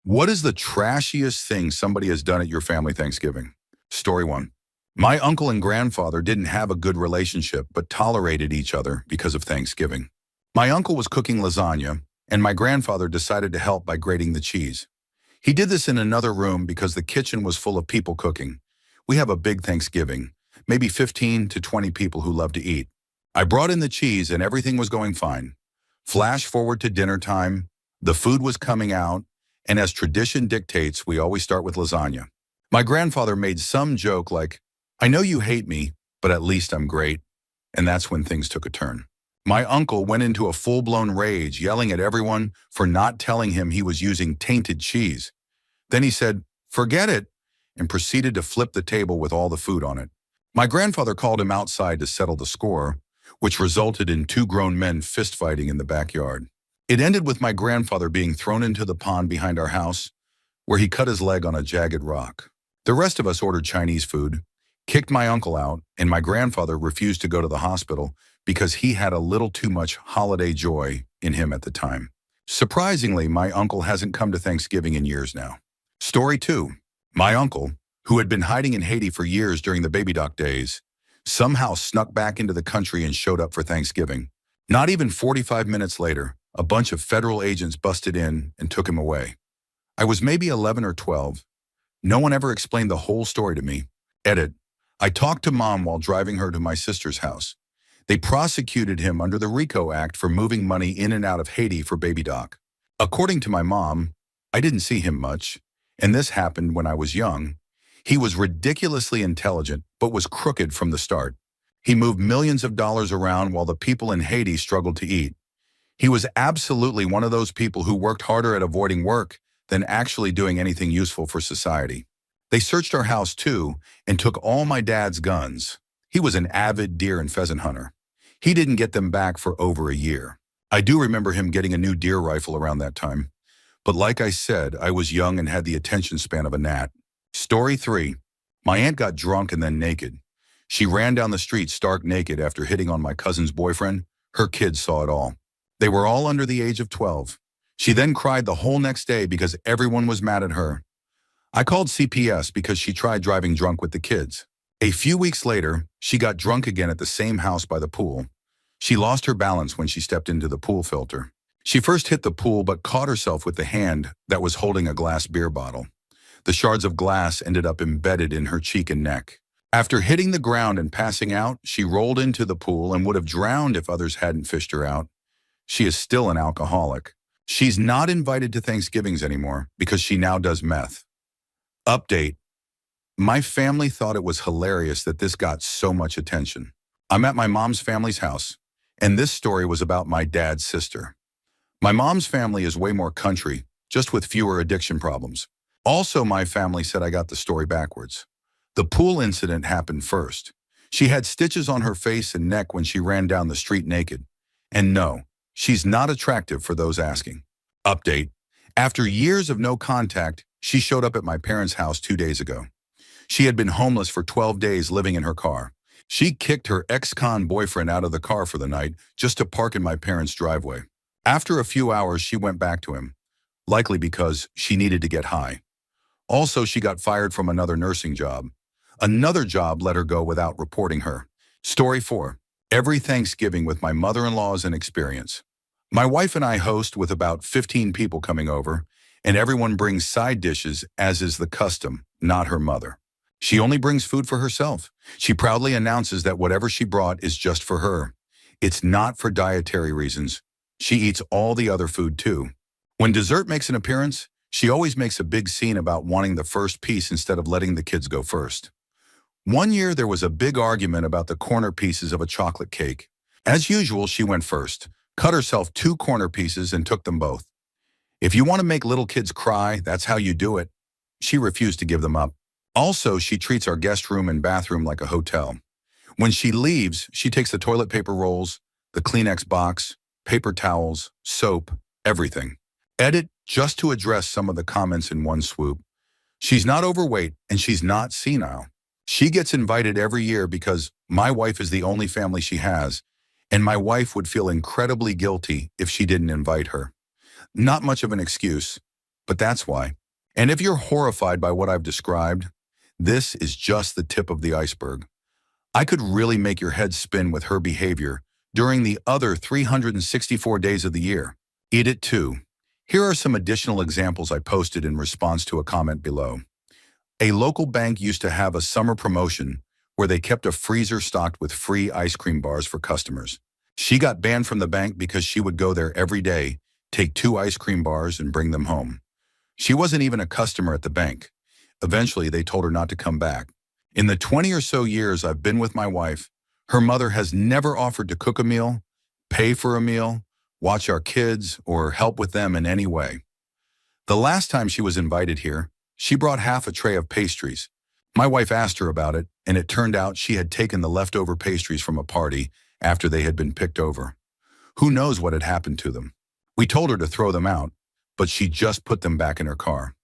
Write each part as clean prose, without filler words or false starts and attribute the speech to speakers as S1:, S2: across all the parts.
S1: What is the trashiest thing somebody has done at your family Thanksgiving? Story 1. My uncle and grandfather didn't have a good relationship but tolerated each other because of Thanksgiving. My uncle was cooking lasagna, and my grandfather decided to help by grating the cheese. He did this in another room because the kitchen was full of people cooking. We have a big Thanksgiving, maybe 15 to 20 people who love to eat. I brought in the cheese and everything was going fine. Flash forward to dinner time, the food was coming out, and as tradition dictates, we always start with lasagna. My grandfather made some joke like, "I know you hate me, but at least I'm great." And that's when things took a turn. My uncle went into a full-blown rage, yelling at everyone for not telling him he was using tainted cheese. Then he said, "Forget it," and proceeded to flip the table with all the food on it. My grandfather called him outside to settle the score, which resulted in two grown men fist-fighting in the backyard. It ended with my grandfather being thrown into the pond behind our house, where he cut his leg on a jagged rock. The rest of us ordered Chinese food, kicked my uncle out, and my grandfather refused to go to the hospital because he had a little too much holiday joy in him at the time. Surprisingly, my uncle hasn't come to Thanksgiving in years now. Story 2. My uncle, who had been hiding in Haiti for years during the baby doc days, somehow snuck back into the country and showed up for Thanksgiving. Not even 45 minutes later, a bunch of federal agents busted in and took him away. I was maybe 11 or 12. No one ever explained the whole story to me. Edit. I talked to Mom while driving her to my sister's house. They prosecuted him under the RICO Act for moving money in and out of Haiti for baby doc. According to my mom, I didn't see him much, and this happened when I was young. He was ridiculously intelligent, but was crooked from the start. He moved millions of dollars around while the people in Haiti struggled to eat. He was absolutely one of those people who worked harder at avoiding work than actually doing anything useful for society. They searched our house too and took all my dad's guns. He was an avid deer and pheasant hunter. He didn't get them back for over a year. I do remember him getting a new deer rifle around that time. But like I said, I was young and had the attention span of a gnat. Story 3. My aunt got drunk and then naked. She ran down the street stark naked after hitting on my cousin's boyfriend. Her kids saw it all. They were all under the age of 12. She then cried the whole next day because everyone was mad at her. I called CPS because she tried driving drunk with the kids. A few weeks later, she got drunk again at the same house by the pool. She lost her balance when she stepped into the pool filter. She first hit the pool but caught herself with the hand that was holding a glass beer bottle. The shards of glass ended up embedded in her cheek and neck. After hitting the ground and passing out, she rolled into the pool and would have drowned if others hadn't fished her out. She is still an alcoholic. She's not invited to Thanksgivings anymore because she now does meth. Update. My family thought it was hilarious that this got so much attention. I'm at my mom's family's house, and this story was about my dad's sister. My mom's family is way more country, just with fewer addiction problems. Also, my family said I got the story backwards. The pool incident happened first. She had stitches on her face and neck when she ran down the street naked. And no, she's not attractive for those asking. Update. After years of no contact, she showed up at my parents' house 2 days ago. She had been homeless for 12 days living in her car. She kicked her ex-con boyfriend out of the car for the night just to park in my parents' driveway. After a few hours, she went back to him, likely because she needed to get high. Also, she got fired from another nursing job. Another job let her go without reporting her. Story 4. Every Thanksgiving with my mother-in-law is an experience. My wife and I host with about 15 people coming over, and everyone brings side dishes as is the custom, not her mother. She only brings food for herself. She proudly announces that whatever she brought is just for her. It's not for dietary reasons. She eats all the other food too. When dessert makes an appearance, she always makes a big scene about wanting the first piece instead of letting the kids go first. One year there was a big argument about the corner pieces of a chocolate cake. As usual, she went first, cut herself 2 corner pieces and took them both. If you want to make little kids cry, that's how you do it. She refused to give them up. Also, she treats our guest room and bathroom like a hotel. When she leaves, she takes the toilet paper rolls, the Kleenex box, paper towels, soap, everything. Edit, just to address some of the comments in one swoop. She's not overweight and she's not senile. She gets invited every year because my wife is the only family she has, and my wife would feel incredibly guilty if she didn't invite her. Not much of an excuse, But that's why. And if you're horrified by what I've described, this is just the tip of the iceberg. I could really make your head spin with her behavior during the other 364 days of the year. Eat it too. Here are some additional examples I posted in response to a comment below. A local bank used to have a summer promotion where they kept a freezer stocked with free ice cream bars for customers. She got banned from the bank because she would go there every day, take 2 ice cream bars and bring them home. She wasn't even a customer at the bank. Eventually, they told her not to come back. In the 20 or so years I've been with my wife, her mother has never offered to cook a meal, pay for a meal, watch our kids, or help with them in any way. The last time she was invited here, she brought half a tray of pastries. My wife asked her about it, and it turned out she had taken the leftover pastries from a party after they had been picked over. Who knows what had happened to them? We told her to throw them out, but she just put them back in her car.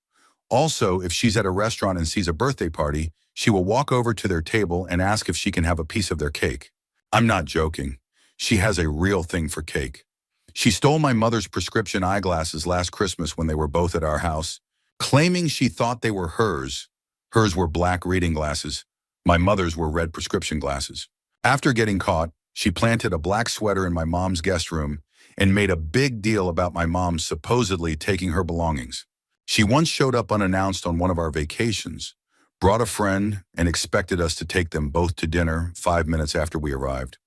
S1: Also, if she's at a restaurant and sees a birthday party, she will walk over to their table and ask if she can have a piece of their cake. I'm not joking. She has a real thing for cake. She stole my mother's prescription eyeglasses last Christmas when they were both at our house, claiming she thought they were hers. Hers were black reading glasses. My mother's were red prescription glasses. After getting caught, she planted a black sweater in my mom's guest room and made a big deal about my mom supposedly taking her belongings. She once showed up unannounced on one of our vacations, brought a friend, and expected us to take them both to dinner 5 minutes after we arrived.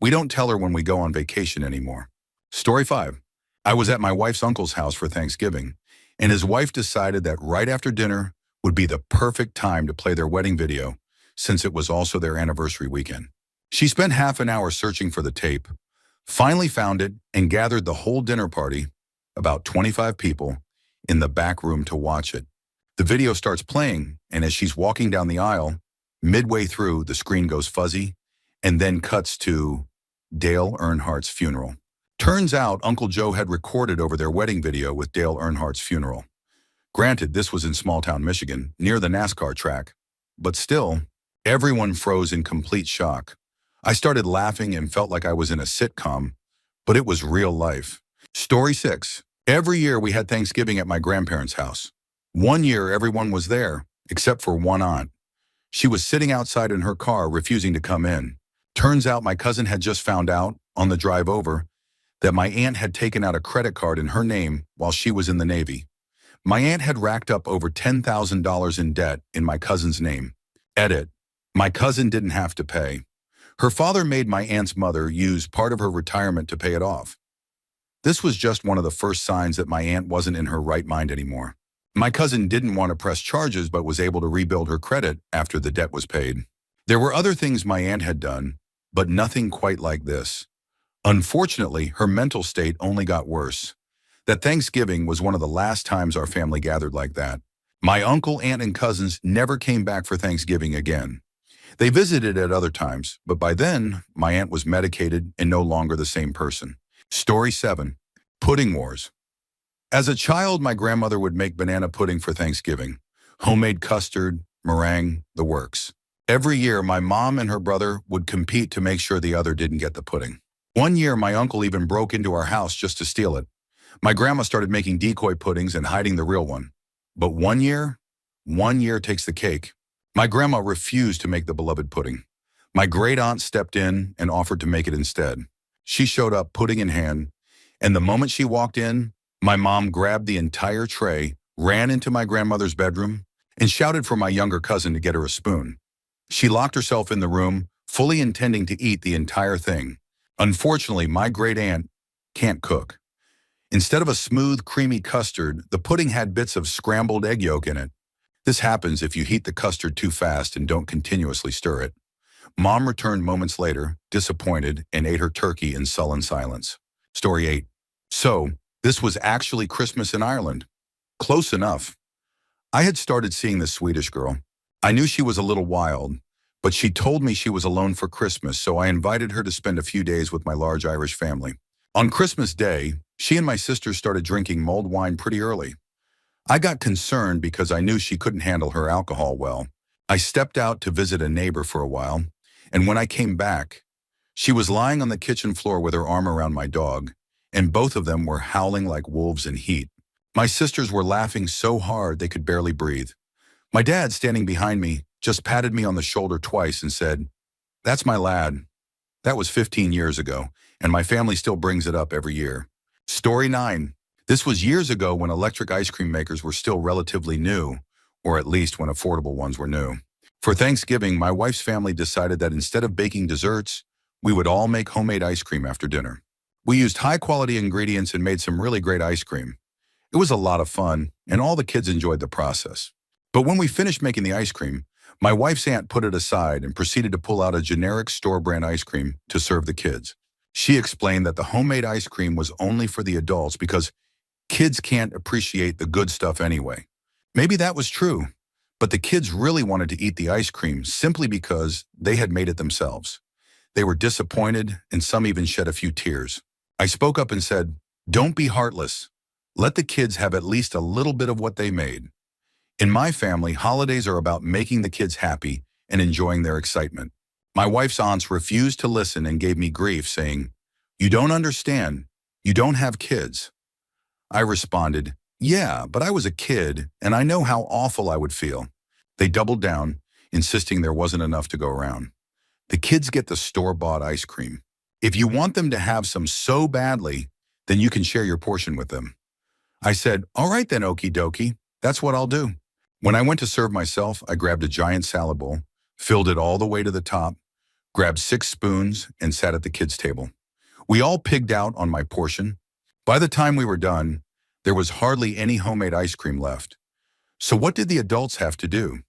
S1: We don't tell her when we go on vacation anymore. Story 5. I was at my wife's uncle's house for Thanksgiving, and his wife decided that right after dinner would be the perfect time to play their wedding video, since it was also their anniversary weekend. She spent half an hour searching for the tape, finally found it, and gathered the whole dinner party, about 25 people, in the back room to watch it. The video starts playing, and as she's walking down the aisle, midway through, the screen goes fuzzy, and then cuts to Dale Earnhardt's funeral. Turns out Uncle Joe had recorded over their wedding video with Dale Earnhardt's funeral. Granted, this was in small-town Michigan, near the NASCAR track. But still, everyone froze in complete shock. I started laughing and felt like I was in a sitcom, but it was real life. Story 6. Every year we had Thanksgiving at my grandparents' house. One year everyone was there, except for one aunt. She was sitting outside in her car, refusing to come in. Turns out my cousin had just found out, on the drive over, that my aunt had taken out a credit card in her name while she was in the Navy. My aunt had racked up over $10,000 in debt in my cousin's name. Edit. My cousin didn't have to pay. Her father made my aunt's mother use part of her retirement to pay it off. This was just one of the first signs that my aunt wasn't in her right mind anymore. My cousin didn't want to press charges but was able to rebuild her credit after the debt was paid. There were other things my aunt had done, but nothing quite like this. Unfortunately, her mental state only got worse. That Thanksgiving was one of the last times our family gathered like that. My uncle, aunt, and cousins never came back for Thanksgiving again. They visited at other times, but by then, my aunt was medicated and no longer the same person. Story 7. Pudding Wars. As a child, my grandmother would make banana pudding for Thanksgiving. Homemade custard, meringue, the works. Every year, my mom and her brother would compete to make sure the other didn't get the pudding. One year, my uncle even broke into our house just to steal it. My grandma started making decoy puddings and hiding the real one. But one year takes the cake. My grandma refused to make the beloved pudding. My great aunt stepped in and offered to make it instead. She showed up, pudding in hand, and the moment she walked in, my mom grabbed the entire tray, ran into my grandmother's bedroom, and shouted for my younger cousin to get her a spoon. She locked herself in the room, fully intending to eat the entire thing. Unfortunately, my great aunt can't cook. Instead of a smooth, creamy custard, the pudding had bits of scrambled egg yolk in it. This happens if you heat the custard too fast and don't continuously stir it. Mom returned moments later, disappointed, and ate her turkey in sullen silence. Story 8. So, this was actually Christmas in Ireland. Close enough. I had started seeing this Swedish girl. I knew she was a little wild, but she told me she was alone for Christmas, so I invited her to spend a few days with my large Irish family. On Christmas Day, she and my sister started drinking mulled wine pretty early. I got concerned because I knew she couldn't handle her alcohol well. I stepped out to visit a neighbor for a while, and when I came back, she was lying on the kitchen floor with her arm around my dog, and both of them were howling like wolves in heat. My sisters were laughing so hard they could barely breathe. My dad, standing behind me, just patted me on the shoulder twice and said, "That's my lad." That was 15 years ago, and my family still brings it up every year. Story 9. This was years ago when electric ice cream makers were still relatively new, or at least when affordable ones were new. For Thanksgiving, my wife's family decided that instead of baking desserts, we would all make homemade ice cream after dinner. We used high-quality ingredients and made some really great ice cream. It was a lot of fun, and all the kids enjoyed the process. But when we finished making the ice cream, my wife's aunt put it aside and proceeded to pull out a generic store-brand ice cream to serve the kids. She explained that the homemade ice cream was only for the adults because kids can't appreciate the good stuff anyway. Maybe that was true, but the kids really wanted to eat the ice cream simply because they had made it themselves. They were disappointed, and some even shed a few tears. I spoke up and said, "Don't be heartless. Let the kids have at least a little bit of what they made." In my family, holidays are about making the kids happy and enjoying their excitement. My wife's aunts refused to listen and gave me grief, saying, "You don't understand. You don't have kids." I responded, "Yeah, but I was a kid, and I know how awful I would feel." They doubled down, insisting there wasn't enough to go around. The kids get the store-bought ice cream. If you want them to have some so badly, then you can share your portion with them. I said, "All right then, okie dokie, that's what I'll do." When I went to serve myself, I grabbed a giant salad bowl, filled it all the way to the top, grabbed 6 spoons, and sat at the kids' table. We all pigged out on my portion. By the time we were done, there was hardly any homemade ice cream left. So what did the adults have to do?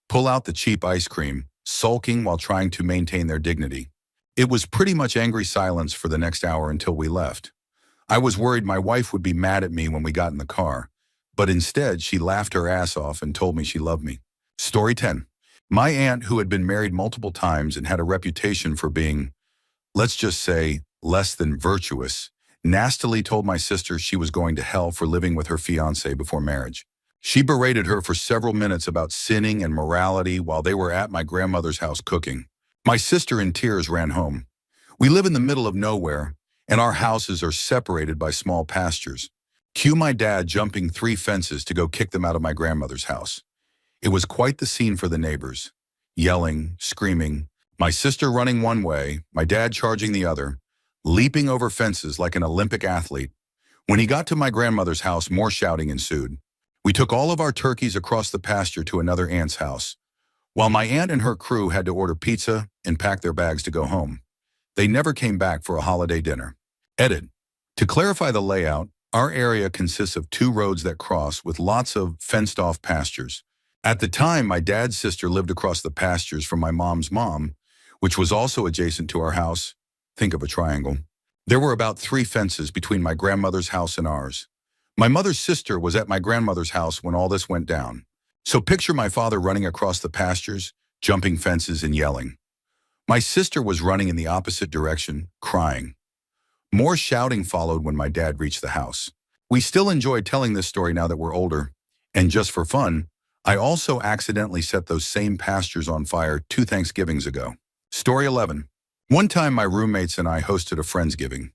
S1: Pull out the cheap ice cream, sulking while trying to maintain their dignity. It was pretty much angry silence for the next hour until we left. I was worried my wife would be mad at me when we got in the car, but instead she laughed her ass off and told me she loved me. Story 10. My aunt, who had been married multiple times and had a reputation for being, let's just say, less than virtuous, nastily told my sister she was going to hell for living with her fiancé before marriage. She berated her for several minutes about sinning and morality while they were at my grandmother's house cooking. My sister in tears ran home. We live in the middle of nowhere, and our houses are separated by small pastures. Cue my dad jumping 3 fences to go kick them out of my grandmother's house. It was quite the scene for the neighbors. Yelling, screaming, my sister running one way, my dad charging the other, leaping over fences like an Olympic athlete. When he got to my grandmother's house, more shouting ensued. We took all of our turkeys across the pasture to another aunt's house, while my aunt and her crew had to order pizza and pack their bags to go home. They never came back for a holiday dinner. Edit. To clarify the layout, our area consists of 2 roads that cross with lots of fenced-off pastures. At the time, my dad's sister lived across the pastures from my mom's mom, which was also adjacent to our house. Think of a triangle. There were about 3 fences between my grandmother's house and ours. My mother's sister was at my grandmother's house when all this went down. So picture my father running across the pastures, jumping fences and yelling. My sister was running in the opposite direction, crying. More shouting followed when my dad reached the house. We still enjoy telling this story now that we're older, and just for fun, I also accidentally set those same pastures on fire 2 Thanksgivings ago. Story 11. One time my roommates and I hosted a Friendsgiving.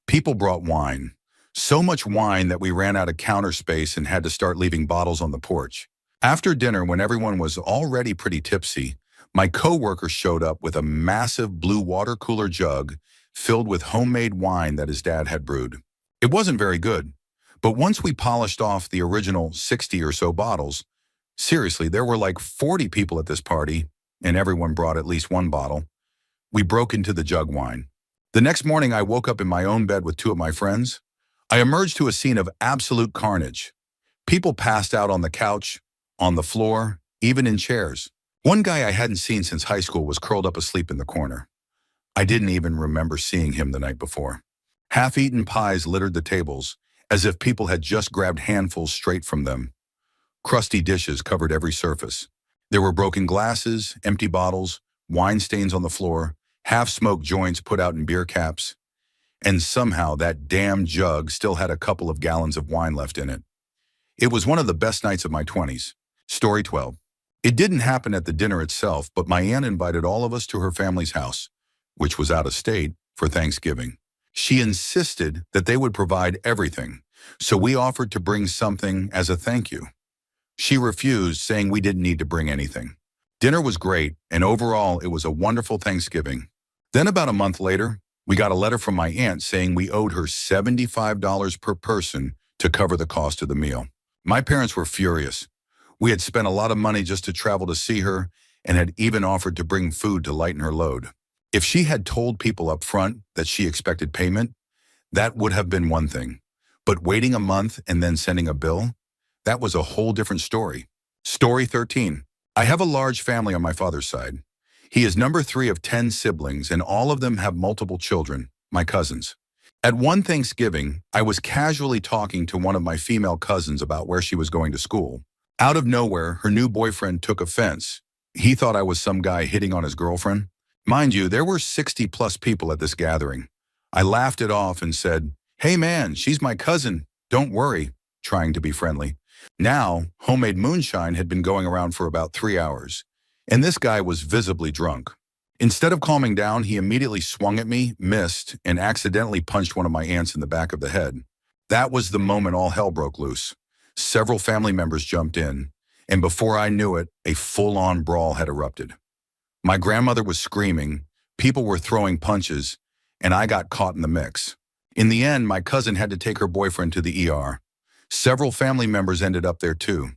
S1: People brought wine. So much wine that we ran out of counter space and had to start leaving bottles on the porch. After dinner, when everyone was already pretty tipsy, my coworker showed up with a massive blue water cooler jug filled with homemade wine that his dad had brewed. It wasn't very good, but once we polished off the original 60 or so bottles, seriously, there were like 40 people at this party, and everyone brought at least 1 bottle. We broke into the jug wine. The next morning, I woke up in my own bed with 2 of my friends. I emerged to a scene of absolute carnage. People passed out on the couch, on the floor, even in chairs. One guy I hadn't seen since high school was curled up asleep in the corner. I didn't even remember seeing him the night before. Half-eaten pies littered the tables, as if people had just grabbed handfuls straight from them. Crusty dishes covered every surface. There were broken glasses, empty bottles, wine stains on the floor, half-smoked joints put out in beer caps. And somehow that damn jug still had a couple of gallons of wine left in it. It was one of the best nights of my 20s. Story 12. It didn't happen at the dinner itself, but my aunt invited all of us to her family's house, which was out of state, for Thanksgiving. She insisted that they would provide everything, So we offered to bring something as a thank you. She refused, saying we didn't need to bring anything. Dinner was great, and overall, it was a wonderful Thanksgiving. Then about a month later, we got a letter from my aunt saying we owed her $75 per person to cover the cost of the meal. My parents were furious. We had spent a lot of money just to travel to see her and had even offered to bring food to lighten her load. If she had told people up front that she expected payment, that would have been one thing. But waiting a month and then sending a bill, that was a whole different story. Story 13. I have a large family on my father's side. He is number 3 of 10 siblings, and all of them have multiple children, my cousins. At one Thanksgiving, I was casually talking to one of my female cousins about where she was going to school. Out of nowhere, her new boyfriend took offense. He thought I was some guy hitting on his girlfriend. Mind you, there were 60+ people at this gathering. I laughed it off and said, "Hey man, she's my cousin. Don't worry," trying to be friendly. Now, homemade moonshine had been going around for about 3 hours, and this guy was visibly drunk. Instead of calming down, he immediately swung at me, missed, and accidentally punched one of my aunts in the back of the head. That was the moment all hell broke loose. Several family members jumped in, and before I knew it, a full-on brawl had erupted. My grandmother was screaming, people were throwing punches, and I got caught in the mix. In the end, my cousin had to take her boyfriend to the ER. Several family members ended up there too.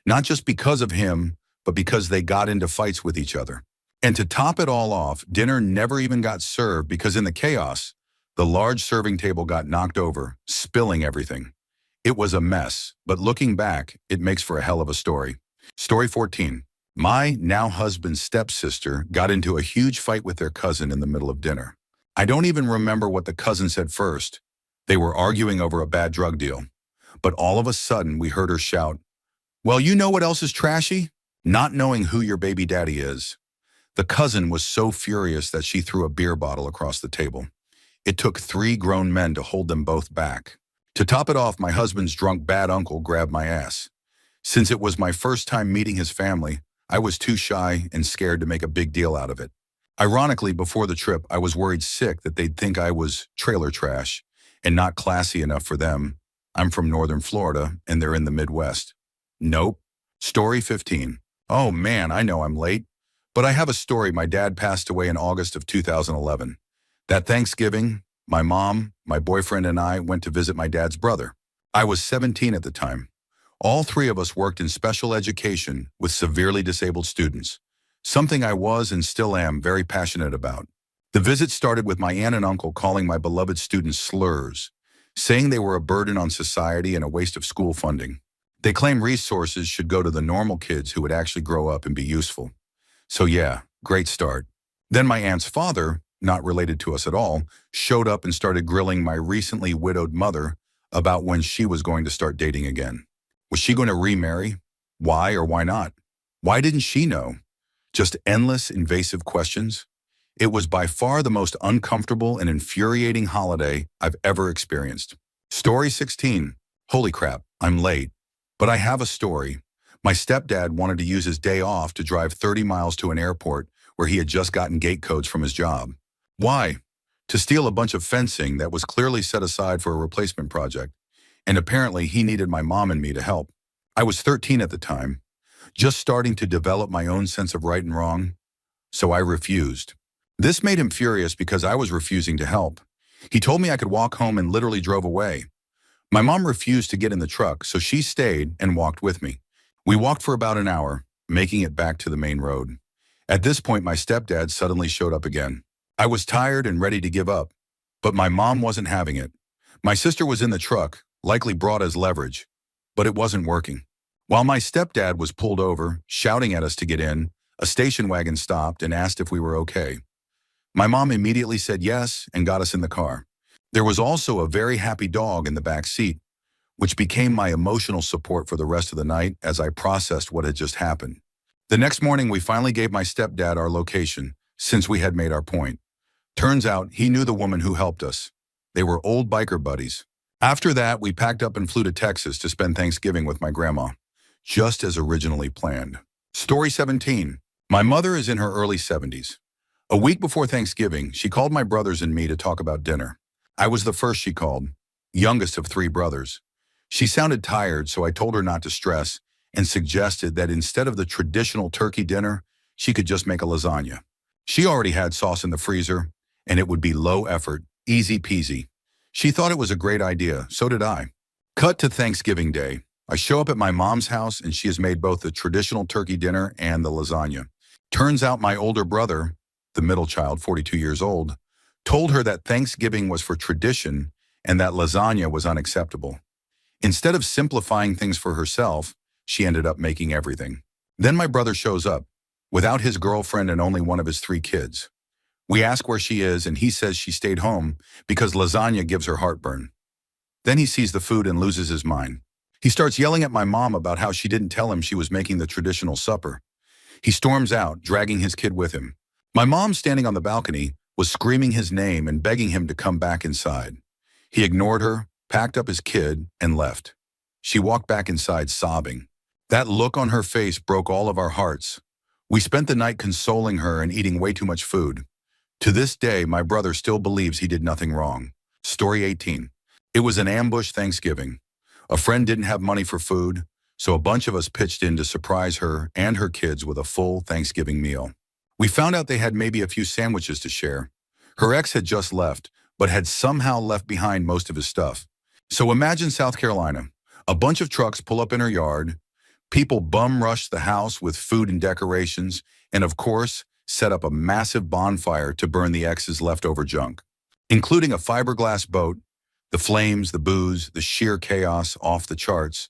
S1: Not just because of him, but because they got into fights with each other. And to top it all off, dinner never even got served because in the chaos, the large serving table got knocked over, spilling everything. It was a mess, but looking back, it makes for a hell of a story. Story 14. My now husband's stepsister got into a huge fight with their cousin in the middle of dinner. I don't even remember what the cousin said first. They were arguing over a bad drug deal. But all of a sudden, we heard her shout, "Well, you know what else is trashy? Not knowing who your baby daddy is." The cousin was so furious that she threw a beer bottle across the table. It took 3 grown men to hold them both back. To top it off, my husband's drunk bad uncle grabbed my ass. Since it was my first time meeting his family, I was too shy and scared to make a big deal out of it. Ironically, before the trip, I was worried sick that they'd think I was trailer trash and not classy enough for them. I'm from northern Florida, and they're in the Midwest. Nope. Story 15. Oh man, I know I'm late. But I have a story. My dad passed away in August of 2011. That Thanksgiving, my mom, my boyfriend, and I went to visit my dad's brother. I was 17 at the time. All 3 of us worked in special education with severely disabled students, something I was and still am very passionate about. The visit started with my aunt and uncle calling my beloved students slurs, saying they were a burden on society and a waste of school funding. They claim resources should go to the normal kids who would actually grow up and be useful. So yeah, great start. Then my aunt's father, not related to us at all, showed up and started grilling my recently widowed mother about when she was going to start dating again. Was she going to remarry? Why or why not? Why didn't she know? Just endless invasive questions. It was by far the most uncomfortable and infuriating holiday I've ever experienced. Story 16. Holy crap, I'm late. But I have a story. My stepdad wanted to use his day off to drive 30 miles to an airport where he had just gotten gate codes from his job. Why? To steal a bunch of fencing that was clearly set aside for a replacement project. And apparently he needed my mom and me to help. I was 13 at the time, just starting to develop my own sense of right and wrong, so I refused. This made him furious because I was refusing to help. He told me I could walk home and literally drove away. My mom refused to get in the truck, so she stayed and walked with me. We walked for about an hour, making it back to the main road. At this point, my stepdad suddenly showed up again. I was tired and ready to give up, but my mom wasn't having it. My sister was in the truck, likely brought as leverage, but it wasn't working. While my stepdad was pulled over, shouting at us to get in, a station wagon stopped and asked if we were okay. My mom immediately said yes and got us in the car. There was also a very happy dog in the back seat, which became my emotional support for the rest of the night as I processed what had just happened. The next morning, we finally gave my stepdad our location, since we had made our point. Turns out he knew the woman who helped us. They were old biker buddies. After that, we packed up and flew to Texas to spend Thanksgiving with my grandma, just as originally planned. Story 17. My mother is in her early 70s. A week before Thanksgiving, she called my brothers and me to talk about dinner. I was the first she called, youngest of 3 brothers. She sounded tired, so I told her not to stress and suggested that instead of the traditional turkey dinner, she could just make a lasagna. She already had sauce in the freezer, and it would be low effort, easy peasy. She thought it was a great idea, so did I. Cut to Thanksgiving Day. I show up at my mom's house, and she has made both the traditional turkey dinner and the lasagna. Turns out my older brother, the middle child, 42 years old, told her that Thanksgiving was for tradition and that lasagna was unacceptable. Instead of simplifying things for herself, she ended up making everything. Then my brother shows up, without his girlfriend and only one of his 3 kids. We ask where she is, and he says she stayed home because lasagna gives her heartburn. Then he sees the food and loses his mind. He starts yelling at my mom about how she didn't tell him she was making the traditional supper. He storms out, dragging his kid with him. My mom, standing on the balcony, was screaming his name and begging him to come back inside. He ignored her, packed up his kid, and left. She walked back inside sobbing. That look on her face broke all of our hearts. We spent the night consoling her and eating way too much food. To this day, my brother still believes he did nothing wrong. Story 18. It was an ambush Thanksgiving. A friend didn't have money for food, so a bunch of us pitched in to surprise her and her kids with a full Thanksgiving meal. We found out they had maybe a few sandwiches to share. Her ex had just left, but had somehow left behind most of his stuff. So imagine South Carolina. A bunch of trucks pull up in her yard, people bum rush the house with food and decorations, and of course, set up a massive bonfire to burn the ex's leftover junk, including a fiberglass boat, the flames, the booze, the sheer chaos off the charts.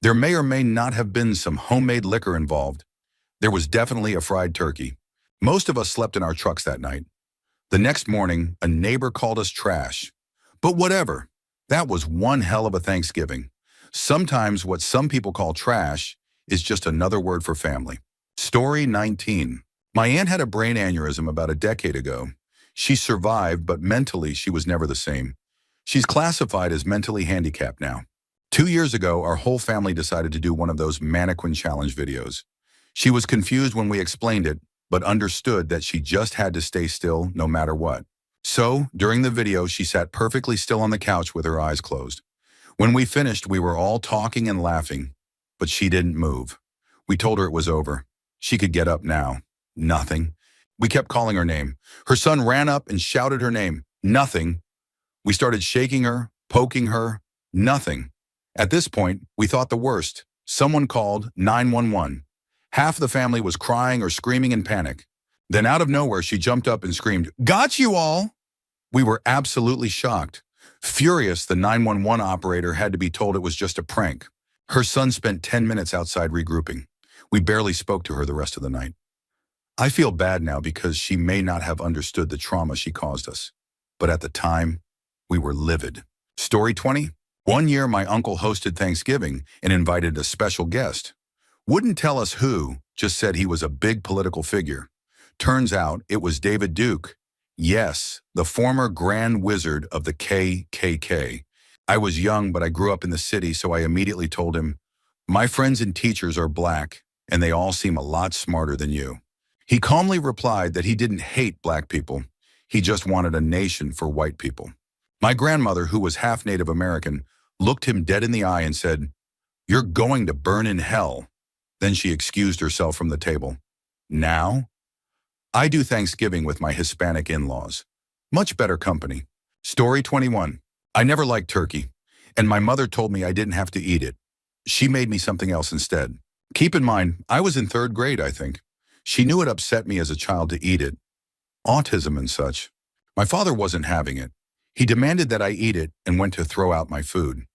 S1: There may or may not have been some homemade liquor involved. There was definitely a fried turkey. Most of us slept in our trucks that night. The next morning, a neighbor called us trash. But whatever, that was one hell of a Thanksgiving. Sometimes what some people call trash is just another word for family. Story 19. My aunt had a brain aneurysm about a decade ago. She survived, but mentally she was never the same. She's classified as mentally handicapped now. 2 years ago, our whole family decided to do one of those mannequin challenge videos. She was confused when we explained it, but understood that she just had to stay still no matter what. So, during the video, she sat perfectly still on the couch with her eyes closed. When we finished, we were all talking and laughing, but she didn't move. We told her it was over. She could get up now. Nothing. We kept calling her name. Her son ran up and shouted her name. Nothing. We started shaking her, poking her. Nothing. At this point, we thought the worst. Someone called 911. Half the family was crying or screaming in panic. Then out of nowhere, she jumped up and screamed, "Got you all!" We were absolutely shocked. Furious, the 911 operator had to be told it was just a prank. Her son spent 10 minutes outside regrouping. We barely spoke to her the rest of the night. I feel bad now because she may not have understood the trauma she caused us. But at the time, we were livid. Story 20. One year, my uncle hosted Thanksgiving and invited a special guest. Wouldn't tell us who, just said he was a big political figure. Turns out it was David Duke. Yes, the former Grand Wizard of the KKK. I was young, but I grew up in the city, so I immediately told him, "My friends and teachers are black, and they all seem a lot smarter than you." He calmly replied that he didn't hate black people. He just wanted a nation for white people. My grandmother, who was half Native American, looked him dead in the eye and said, "You're going to burn in hell." Then she excused herself from the table. Now, I do Thanksgiving with my Hispanic in-laws. Much better company. Story 21. I never liked turkey, and my mother told me I didn't have to eat it. She made me something else instead. Keep in mind, I was in 3rd grade, I think. She knew it upset me as a child to eat it. Autism and such. My father wasn't having it. He demanded that I eat it and went to throw out my food.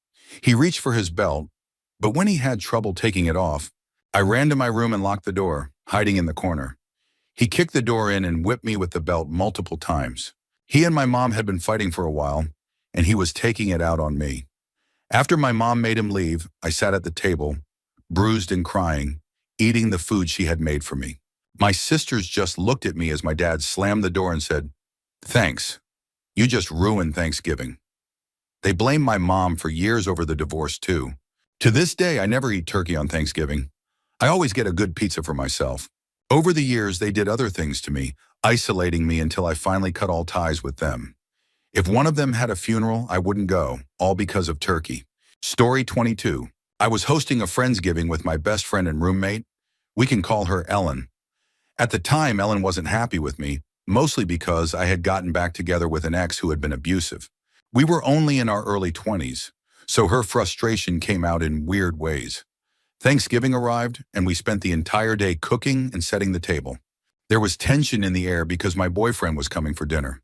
S1: He reached for his belt, but when he had trouble taking it off, I ran to my room and locked the door, hiding in the corner. He kicked the door in and whipped me with the belt multiple times. He and my mom had been fighting for a while, and he was taking it out on me. After my mom made him leave, I sat at the table, bruised and crying, eating the food she had made for me. My sisters just looked at me as my dad slammed the door and said, "Thanks. You just ruined Thanksgiving." They blamed my mom for years over the divorce too. To this day, I never eat turkey on Thanksgiving. I always get a good pizza for myself. Over the years, they did other things to me, isolating me until I finally cut all ties with them. If one of them had a funeral, I wouldn't go, all because of turkey. Story 22. I was hosting a Friendsgiving with my best friend and roommate. We can call her Ellen. At the time, Ellen wasn't happy with me, mostly because I had gotten back together with an ex who had been abusive. We were only in our early 20s, so her frustration came out in weird ways. Thanksgiving arrived, and we spent the entire day cooking and setting the table. There was tension in the air because my boyfriend was coming for dinner.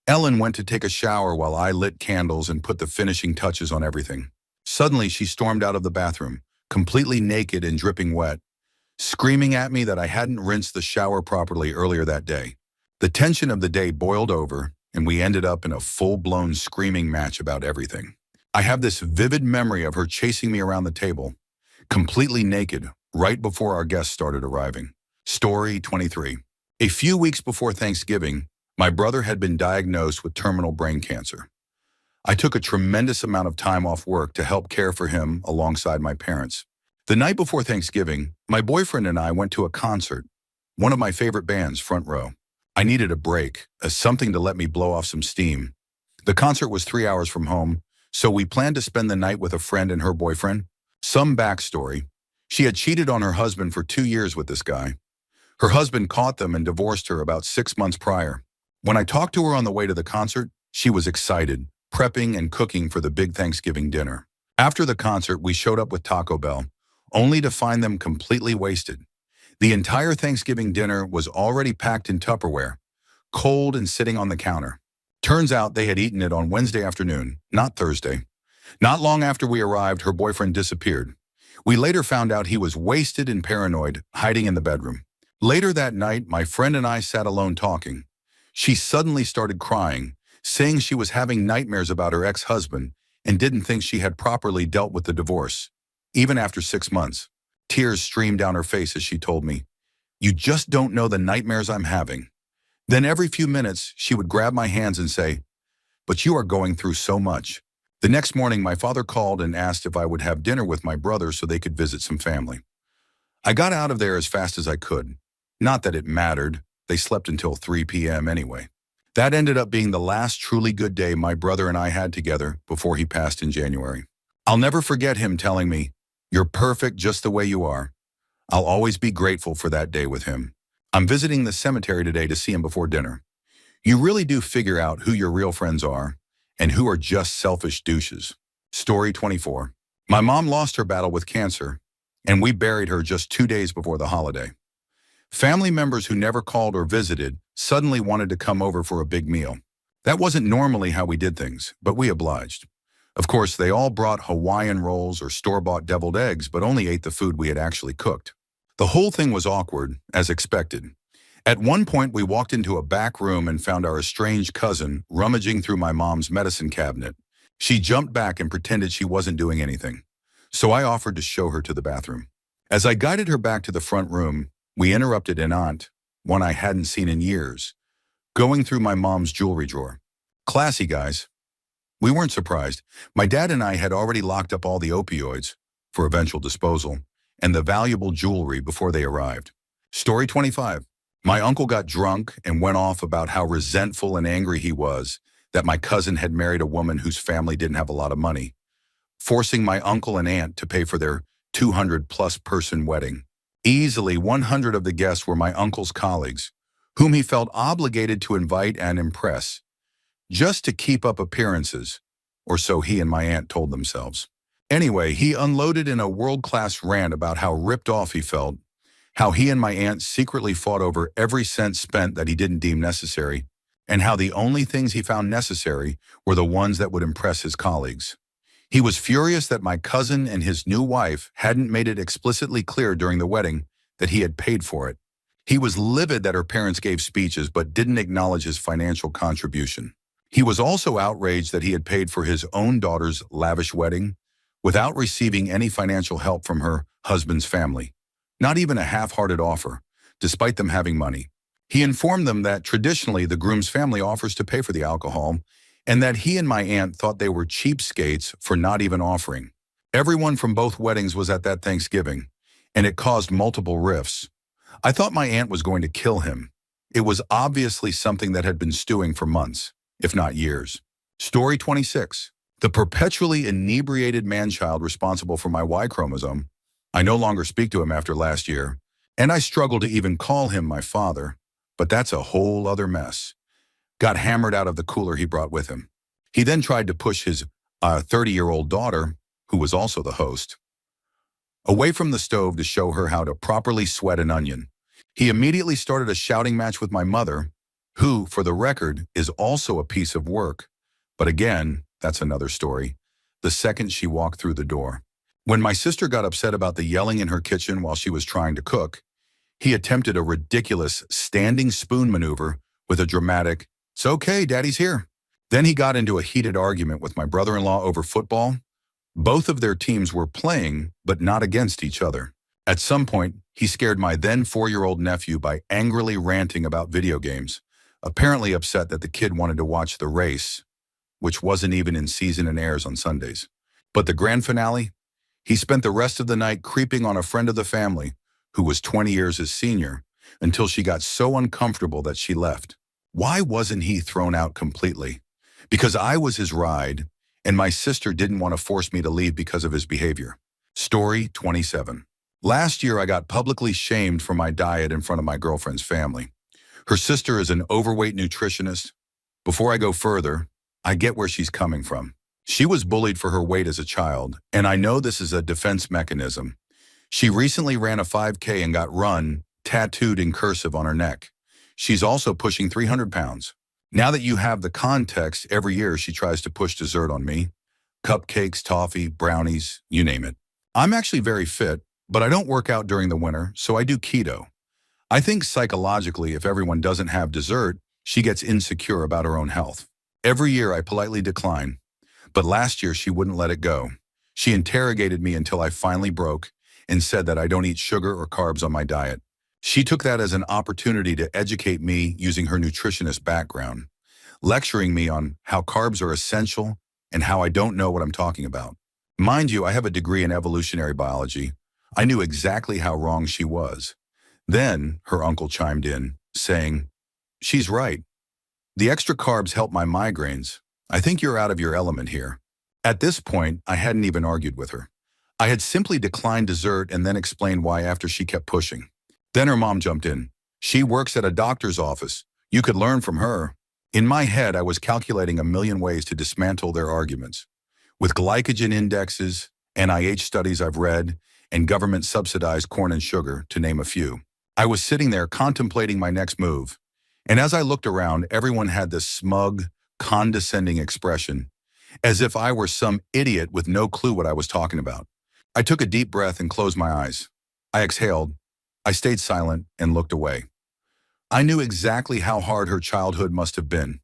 S1: Ellen went to take a shower while I lit candles and put the finishing touches on everything. Suddenly, she stormed out of the bathroom, completely naked and dripping wet, screaming at me that I hadn't rinsed the shower properly earlier that day. The tension of the day boiled over, and we ended up in a full-blown screaming match about everything. I have this vivid memory of her chasing me around the table, completely naked, right before our guests started arriving. Story 23. A few weeks before Thanksgiving, my brother had been diagnosed with terminal brain cancer. I took a tremendous amount of time off work to help care for him alongside my parents. The night before Thanksgiving, my boyfriend and I went to a concert, one of my favorite bands, Front Row. I needed a break, something to let me blow off some steam. The concert was 3 hours from home, so we planned to spend the night with a friend and her boyfriend. Some backstory. She had cheated on her husband for 2 years with this guy. Her husband caught them and divorced her about 6 months prior. When I talked to her on the way to the concert, she was excited, prepping and cooking for the big Thanksgiving dinner. After the concert, we showed up with Taco Bell, only to find them completely wasted. The entire Thanksgiving dinner was already packed in Tupperware, cold and sitting on the counter. Turns out they had eaten it on Wednesday afternoon, not Thursday. Not long after we arrived, her boyfriend disappeared. We later found out he was wasted and paranoid, hiding in the bedroom. Later that night, my friend and I sat alone talking. She suddenly started crying, saying she was having nightmares about her ex-husband and didn't think she had properly dealt with the divorce. Even after 6 months, tears streamed down her face as she told me, "You just don't know the nightmares I'm having." Then every few minutes, she would grab my hands and say, "But you are going through so much." The next morning, my father called and asked if I would have dinner with my brother so they could visit some family. I got out of there as fast as I could. Not that it mattered. They slept until 3 p.m. anyway. That ended up being the last truly good day my brother and I had together before he passed in January. I'll never forget him telling me, "You're perfect just the way you are." I'll always be grateful for that day with him. I'm visiting the cemetery today to see him before dinner. You really do figure out who your real friends are and who are just selfish douches. Story 24. My mom lost her battle with cancer, and we buried her just 2 days before the holiday. Family members who never called or visited suddenly wanted to come over for a big meal. That wasn't normally how we did things, but we obliged. Of course, they all brought Hawaiian rolls or store-bought deviled eggs, but only ate the food we had actually cooked. The whole thing was awkward, as expected. At one point, we walked into a back room and found our estranged cousin rummaging through my mom's medicine cabinet. She jumped back and pretended she wasn't doing anything, so I offered to show her to the bathroom. As I guided her back to the front room, we interrupted an aunt, one I hadn't seen in years, going through my mom's jewelry drawer. Classy, guys. We weren't surprised. My dad and I had already locked up all the opioids for eventual disposal and the valuable jewelry before they arrived. Story 25. My uncle got drunk and went off about how resentful and angry he was that my cousin had married a woman whose family didn't have a lot of money, forcing my uncle and aunt to pay for their 200-plus person wedding. Easily 100 of the guests were my uncle's colleagues, whom he felt obligated to invite and impress, just to keep up appearances, or so he and my aunt told themselves. Anyway, he unloaded in a world-class rant about how ripped off he felt, how he and my aunt secretly fought over every cent spent that he didn't deem necessary, and how the only things he found necessary were the ones that would impress his colleagues. He was furious that my cousin and his new wife hadn't made it explicitly clear during the wedding that he had paid for it. He was livid that her parents gave speeches but didn't acknowledge his financial contribution. He was also outraged that he had paid for his own daughter's lavish wedding without receiving any financial help from her husband's family, not even a half-hearted offer, despite them having money. He informed them that traditionally the groom's family offers to pay for the alcohol, and that he and my aunt thought they were cheapskates for not even offering. Everyone from both weddings was at that Thanksgiving, and it caused multiple rifts. I thought my aunt was going to kill him. It was obviously something that had been stewing for months, if not years. Story 26. The perpetually inebriated man-child responsible for my Y chromosome. I no longer speak to him after last year, and I struggle to even call him my father, but that's a whole other mess. Got hammered out of the cooler he brought with him. He then tried to push his 30-year-old daughter, who was also the host, away from the stove to show her how to properly sweat an onion. He immediately started a shouting match with my mother, who, for the record, is also a piece of work. But again, that's another story. The second she walked through the door. When my sister got upset about the yelling in her kitchen while she was trying to cook, he attempted a ridiculous standing spoon maneuver with a dramatic, "It's okay, Daddy's here." Then he got into a heated argument with my brother-in-law over football. Both of their teams were playing, but not against each other. At some point, he scared my then 4-year-old nephew by angrily ranting about video games, apparently upset that the kid wanted to watch the race, which wasn't even in season and airs on Sundays. But the grand finale? He spent the rest of the night creeping on a friend of the family, who was 20 years his senior, until she got so uncomfortable that she left. Why wasn't he thrown out completely? Because I was his ride, and my sister didn't want to force me to leave because of his behavior. Story 27. Last year, I got publicly shamed for my diet in front of my girlfriend's family. Her sister is an overweight nutritionist. Before I go further, I get where she's coming from. She was bullied for her weight as a child, and I know this is a defense mechanism. She recently ran a 5K and got "run" tattooed in cursive on her neck. She's also pushing 300 pounds. Now that you have the context, every year she tries to push dessert on me. Cupcakes, toffee, brownies, you name it. I'm actually very fit, but I don't work out during the winter, so I do keto. I think psychologically, if everyone doesn't have dessert, she gets insecure about her own health. Every year I politely decline, but last year she wouldn't let it go. She interrogated me until I finally broke and said that I don't eat sugar or carbs on my diet. She took that as an opportunity to educate me using her nutritionist background, lecturing me on how carbs are essential and how I don't know what I'm talking about. Mind you, I have a degree in evolutionary biology. I knew exactly how wrong she was. Then her uncle chimed in, saying, "She's right. The extra carbs help my migraines. I think you're out of your element here." At this point, I hadn't even argued with her. I had simply declined dessert and then explained why after she kept pushing. Then her mom jumped in. "She works at a doctor's office. You could learn from her." In my head, I was calculating a million ways to dismantle their arguments. With glycogen indexes, NIH studies I've read, and government-subsidized corn and sugar, to name a few. I was sitting there contemplating my next move. And as I looked around, everyone had this smug, condescending expression, as if I were some idiot with no clue what I was talking about. I took a deep breath and closed my eyes. I exhaled. I stayed silent and looked away. I knew exactly how hard her childhood must have been.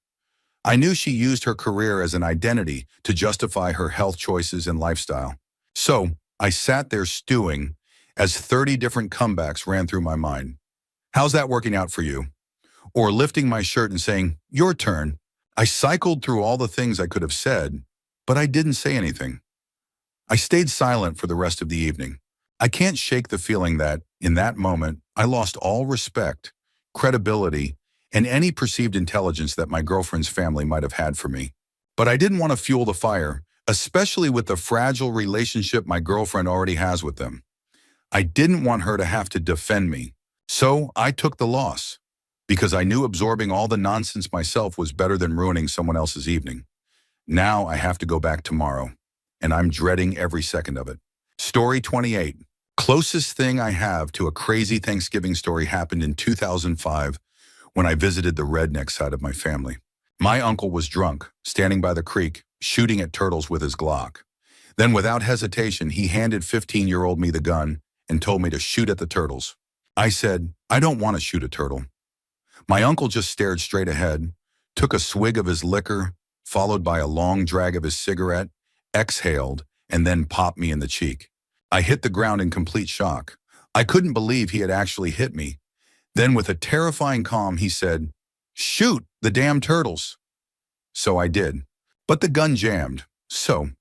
S1: I knew she used her career as an identity to justify her health choices and lifestyle. So I sat there stewing as 30 different comebacks ran through my mind. "How's that working out for you?" Or lifting my shirt and saying, "Your turn." I cycled through all the things I could have said, but I didn't say anything. I stayed silent for the rest of the evening. I can't shake the feeling that, in that moment, I lost all respect, credibility, and any perceived intelligence that my girlfriend's family might have had for me. But I didn't want to fuel the fire, especially with the fragile relationship my girlfriend already has with them. I didn't want her to have to defend me. So I took the loss, because I knew absorbing all the nonsense myself was better than ruining someone else's evening. Now I have to go back tomorrow, and I'm dreading every second of it. Story 28. Closest thing I have to a crazy Thanksgiving story happened in 2005 when I visited the redneck side of my family. My uncle was drunk, standing by the creek, shooting at turtles with his Glock. Then without hesitation, he handed 15-year-old me the gun and told me to shoot at the turtles. I said, "I don't want to shoot a turtle." My uncle just stared straight ahead, took a swig of his liquor, followed by a long drag of his cigarette, exhaled, and then popped me in the cheek. I hit the ground in complete shock. I couldn't believe he had actually hit me. Then with a terrifying calm, he said, "Shoot the damn turtles." So I did. But the gun jammed. So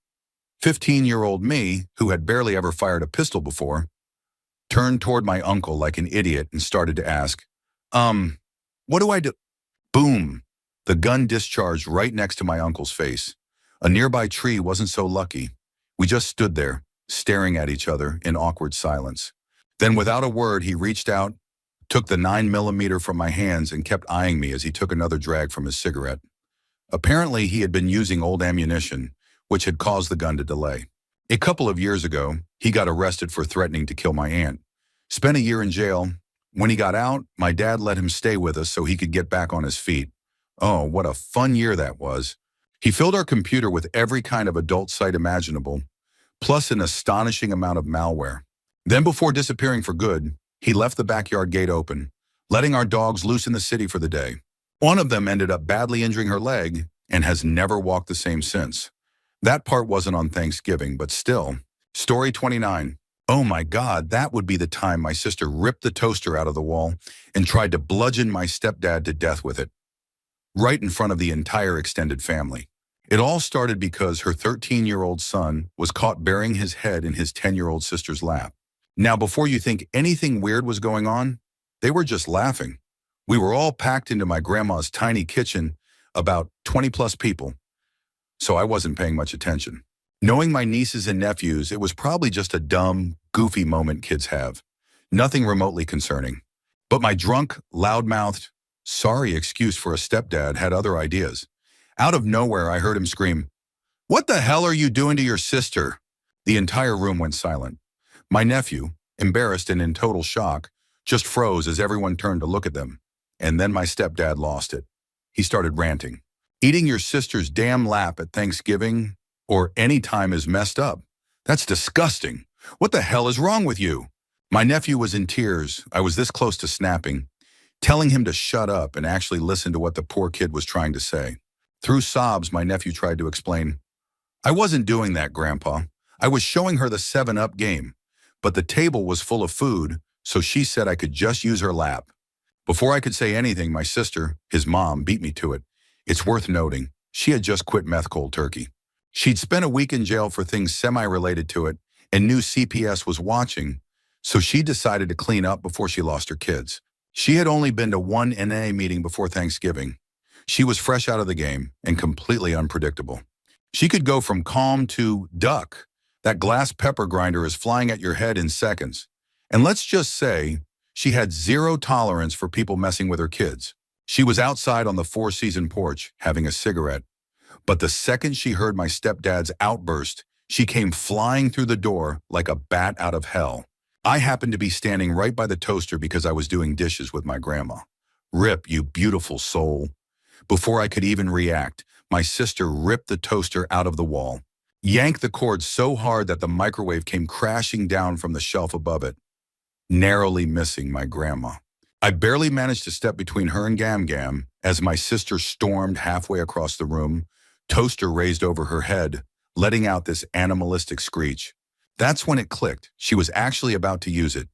S1: 15-year-old me, who had barely ever fired a pistol before, turned toward my uncle like an idiot and started to ask, what do I do?" Boom! The gun discharged right next to my uncle's face. A nearby tree wasn't so lucky. We just stood there, staring at each other in awkward silence. Then without a word, he reached out, took the 9mm from my hands and kept eyeing me as he took another drag from his cigarette. Apparently, he had been using old ammunition, which had caused the gun to delay. A couple of years ago, he got arrested for threatening to kill my aunt. Spent a year in jail. When he got out, my dad let him stay with us so he could get back on his feet. Oh, what a fun year that was. He filled our computer with every kind of adult site imaginable, plus an astonishing amount of malware. Then before disappearing for good, he left the backyard gate open, letting our dogs loose in the city for the day. One of them ended up badly injuring her leg and has never walked the same since. That part wasn't on Thanksgiving, but still. Story 29. Oh my God, that would be the time my sister ripped the toaster out of the wall and tried to bludgeon my stepdad to death with it, right in front of the entire extended family. It all started because her 13-year-old son was caught burying his head in his 10-year-old sister's lap. Now, before you think anything weird was going on, they were just laughing. We were all packed into my grandma's tiny kitchen, about 20+ people, so I wasn't paying much attention. Knowing my nieces and nephews, it was probably just a dumb, goofy moment kids have. Nothing remotely concerning. But my drunk, loud-mouthed, sorry excuse for a stepdad had other ideas. Out of nowhere, I heard him scream, "What the hell are you doing to your sister?" The entire room went silent. My nephew, embarrassed and in total shock, just froze as everyone turned to look at them. And then my stepdad lost it. He started ranting. Eating your sister's damn lap at Thanksgiving or any time is messed up. That's disgusting. What the hell is wrong with you? My nephew was in tears. I was this close to snapping, telling him to shut up and actually listen to what the poor kid was trying to say. Through sobs, my nephew tried to explain, "I wasn't doing that, Grandpa. I was showing her the 7-Up game, but the table was full of food, so she said I could just use her lap." Before I could say anything, my sister, his mom, beat me to it. It's worth noting, she had just quit meth cold turkey. She'd spent a week in jail for things semi-related to it and knew CPS was watching, so she decided to clean up before she lost her kids. She had only been to one NA meeting before Thanksgiving. She was fresh out of the game and completely unpredictable. She could go from calm to duck. That glass pepper grinder is flying at your head in seconds. And let's just say, she had zero tolerance for people messing with her kids. She was outside on the four-season porch, having a cigarette. But the second she heard my stepdad's outburst, she came flying through the door like a bat out of hell. I happened to be standing right by the toaster because I was doing dishes with my grandma. Rip, you beautiful soul. Before I could even react, my sister ripped the toaster out of the wall, yanked the cord so hard that the microwave came crashing down from the shelf above it, narrowly missing my grandma. I barely managed to step between her and Gam Gam as my sister stormed halfway across the room, toaster raised over her head, letting out this animalistic screech. That's when it clicked. She was actually about to use it.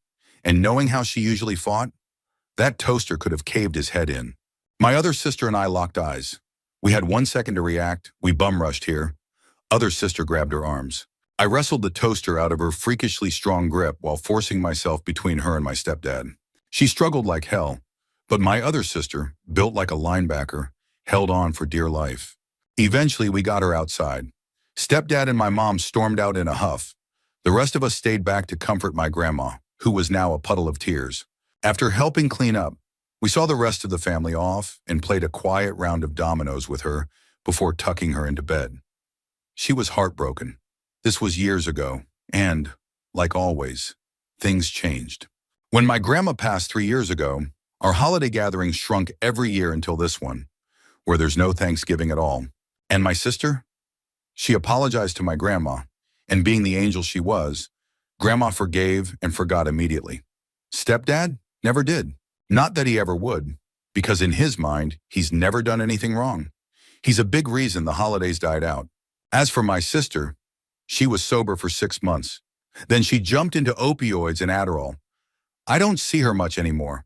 S1: And knowing how she usually fought, that toaster could have caved his head in. My other sister and I locked eyes. We had 1 second to react. We bum rushed here. Other sister grabbed her arms. I wrestled the toaster out of her freakishly strong grip while forcing myself between her and my stepdad. She struggled like hell, but my other sister, built like a linebacker, held on for dear life. Eventually, we got her outside. Stepdad and my mom stormed out in a huff. The rest of us stayed back to comfort my grandma, who was now a puddle of tears. After helping clean up, we saw the rest of the family off and played a quiet round of dominoes with her before tucking her into bed. She was heartbroken. This was years ago, and, like always, things changed. When my grandma passed 3 years ago, our holiday gatherings shrunk every year until this one, where there's no Thanksgiving at all. And my sister? She apologized to my grandma, and being the angel she was, Grandma forgave and forgot immediately. Stepdad never did. Not that he ever would, because in his mind, he's never done anything wrong. He's a big reason the holidays died out. As for my sister, she was sober for 6 months. Then she jumped into opioids and Adderall. I don't see her much anymore.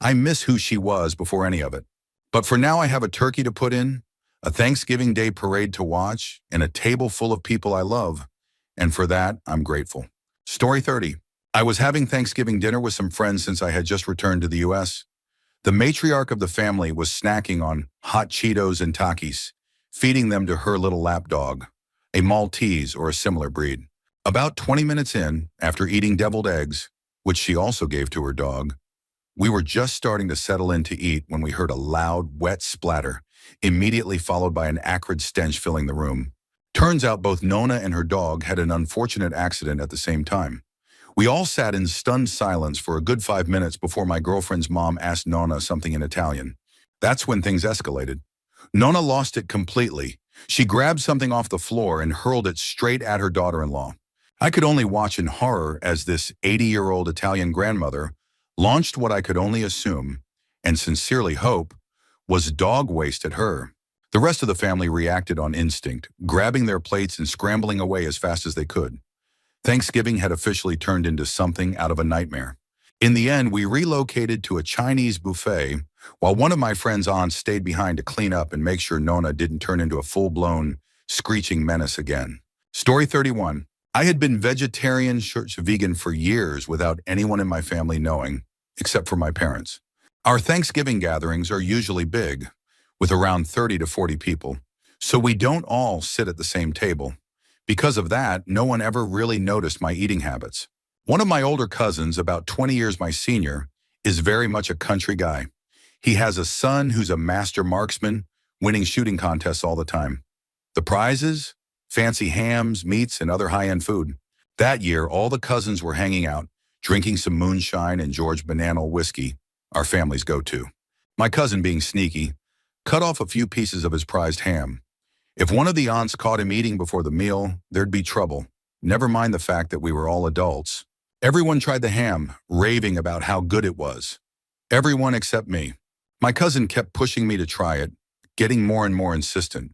S1: I miss who she was before any of it. But for now, I have a turkey to put in, a Thanksgiving Day parade to watch, and a table full of people I love. And for that, I'm grateful. Story 30. I was having Thanksgiving dinner with some friends since I had just returned to the U.S. The matriarch of the family was snacking on hot Cheetos and Takis, feeding them to her little lap dog, a Maltese or a similar breed. About 20 minutes in, after eating deviled eggs, which she also gave to her dog, we were just starting to settle in to eat when we heard a loud, wet splatter, immediately followed by an acrid stench filling the room. Turns out both Nona and her dog had an unfortunate accident at the same time. We all sat in stunned silence for a good 5 minutes before my girlfriend's mom asked Nona something in Italian. That's when things escalated. Nona lost it completely. She grabbed something off the floor and hurled it straight at her daughter-in-law. I could only watch in horror as this 80-year-old Italian grandmother launched what I could only assume, and sincerely hope, was dog waste at her. The rest of the family reacted on instinct, grabbing their plates and scrambling away as fast as they could. Thanksgiving had officially turned into something out of a nightmare. In the end, we relocated to a Chinese buffet, while one of my friend's aunts stayed behind to clean up and make sure Nona didn't turn into a full-blown, screeching menace again. Story 31. I had been vegan for years without anyone in my family knowing, except for my parents. Our Thanksgiving gatherings are usually big, with around 30 to 40 people, so we don't all sit at the same table. Because of that, no one ever really noticed my eating habits. One of my older cousins, about 20 years my senior, is very much a country guy. He has a son who's a master marksman, winning shooting contests all the time. The prizes? Fancy hams, meats, and other high-end food. That year, all the cousins were hanging out, drinking some moonshine and George Banana whiskey, our family's go-to. My cousin, being sneaky, cut off a few pieces of his prized ham. If one of the aunts caught him eating before the meal, there'd be trouble. Never mind the fact that we were all adults. Everyone tried the ham, raving about how good it was. Everyone except me. My cousin kept pushing me to try it, getting more and more insistent.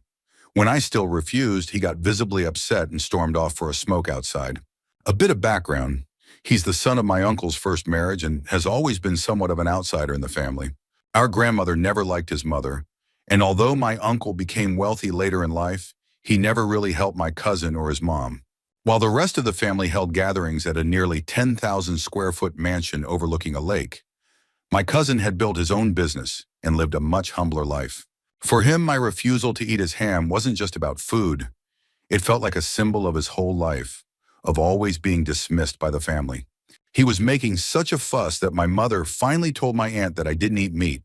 S1: When I still refused, he got visibly upset and stormed off for a smoke outside. A bit of background. He's the son of my uncle's first marriage and has always been somewhat of an outsider in the family. Our grandmother never liked his mother, and although my uncle became wealthy later in life, he never really helped my cousin or his mom. While the rest of the family held gatherings at a nearly 10,000 square foot mansion overlooking a lake, my cousin had built his own business and lived a much humbler life. For him, my refusal to eat his ham wasn't just about food. It felt like a symbol of his whole life, of always being dismissed by the family. He was making such a fuss that my mother finally told my aunt that I didn't eat meat.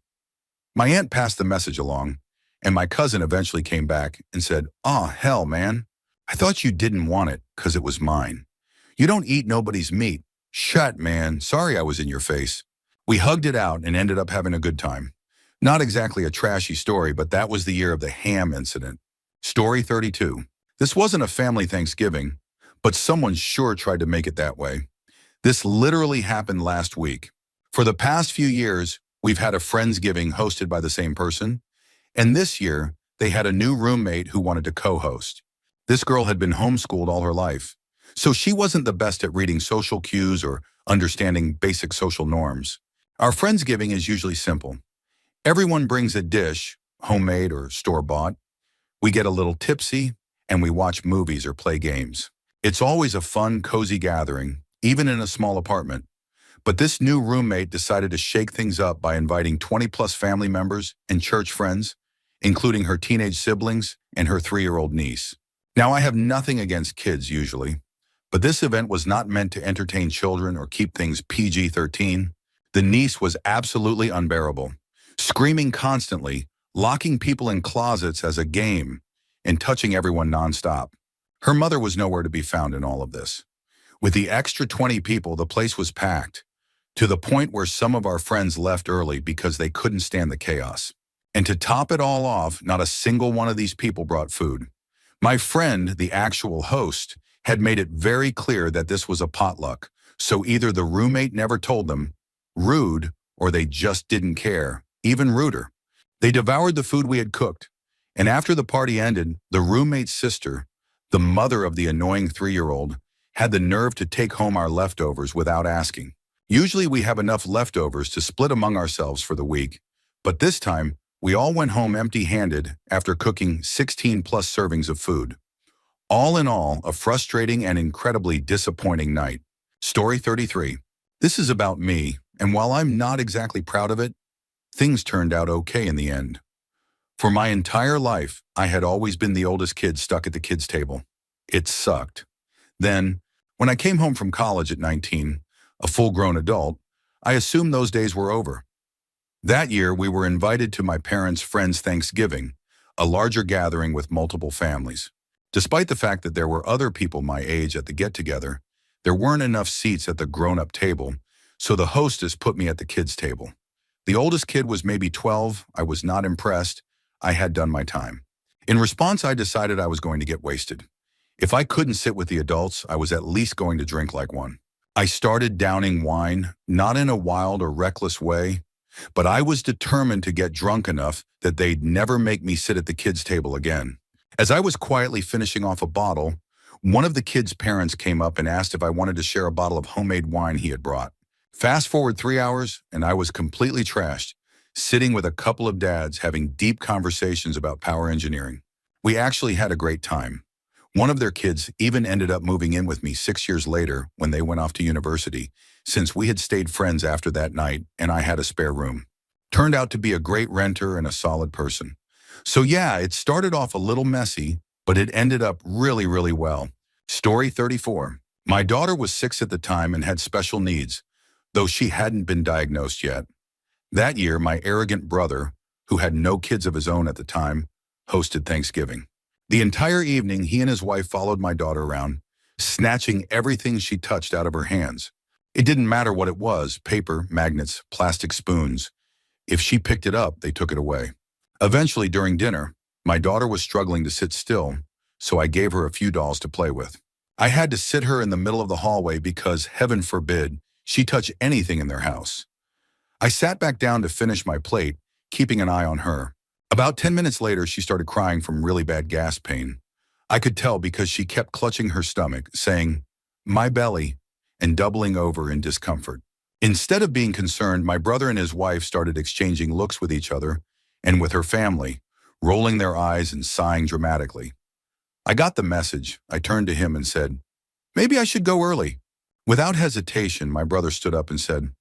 S1: My aunt passed the message along, and my cousin eventually came back and said, "Aw, hell, man. I thought you didn't want it because it was mine. You don't eat nobody's meat. Shut, man. Sorry I was in your face." We hugged it out and ended up having a good time. Not exactly a trashy story, but that was the year of the ham incident. Story 32. This wasn't a family Thanksgiving, but someone sure tried to make it that way. This literally happened last week. For the past few years, we've had a Friendsgiving hosted by the same person, and this year, they had a new roommate who wanted to co-host. This girl had been homeschooled all her life, so she wasn't the best at reading social cues or understanding basic social norms. Our Friendsgiving is usually simple. Everyone brings a dish, homemade or store-bought. We get a little tipsy, and we watch movies or play games. It's always a fun, cozy gathering, even in a small apartment. But this new roommate decided to shake things up by inviting 20-plus family members and church friends, including her teenage siblings and her 3-year-old niece. Now, I have nothing against kids usually, but this event was not meant to entertain children or keep things PG-13. The niece was absolutely unbearable, screaming constantly, locking people in closets as a game, and touching everyone nonstop. Her mother was nowhere to be found in all of this. With the extra 20 people, the place was packed, to the point where some of our friends left early because they couldn't stand the chaos. And to top it all off, not a single one of these people brought food. My friend, the actual host, had made it very clear that this was a potluck, so either the roommate never told them, rude, or they just didn't care, even ruder. They devoured the food we had cooked, and after the party ended, the roommate's sister, the mother of the annoying 3-year-old, had the nerve to take home our leftovers without asking. Usually we have enough leftovers to split among ourselves for the week, but this time we all went home empty-handed after cooking 16-plus servings of food. All in all, a frustrating and incredibly disappointing night. Story 33. This is about me, and while I'm not exactly proud of it, things turned out okay in the end. For my entire life, I had always been the oldest kid stuck at the kids' table. It sucked. Then, when I came home from college at 19, a full-grown adult, I assumed those days were over. That year, we were invited to my parents' friends' Thanksgiving, a larger gathering with multiple families. Despite the fact that there were other people my age at the get-together, there weren't enough seats at the grown-up table, so the hostess put me at the kids' table. The oldest kid was maybe 12. I was not impressed. I had done my time. In response, I decided I was going to get wasted. If I couldn't sit with the adults, I was at least going to drink like one. I started downing wine, not in a wild or reckless way, but I was determined to get drunk enough that they'd never make me sit at the kids' table again. As I was quietly finishing off a bottle, one of the kids' parents came up and asked if I wanted to share a bottle of homemade wine he had brought. Fast forward 3 hours, and I was completely trashed, sitting with a couple of dads having deep conversations about power engineering. We actually had a great time. One of their kids even ended up moving in with me 6 years later when they went off to university, since we had stayed friends after that night and I had a spare room. Turned out to be a great renter and a solid person. So yeah, it started off a little messy, but it ended up really, really well. Story 34. My daughter was 6 at the time and had special needs, though she hadn't been diagnosed yet. That year, my arrogant brother, who had no kids of his own at the time, hosted Thanksgiving. The entire evening, he and his wife followed my daughter around, snatching everything she touched out of her hands. It didn't matter what it was, paper, magnets, plastic spoons. If she picked it up, they took it away. Eventually, during dinner, my daughter was struggling to sit still, so I gave her a few dolls to play with. I had to sit her in the middle of the hallway because, heaven forbid, she touch anything in their house. I sat back down to finish my plate, keeping an eye on her. About 10 minutes later, she started crying from really bad gas pain. I could tell because she kept clutching her stomach, saying, "My belly," and doubling over in discomfort. Instead of being concerned, my brother and his wife started exchanging looks with each other and with her family, rolling their eyes and sighing dramatically. I got the message. I turned to him and said, "Maybe I should go early." Without hesitation, my brother stood up and said,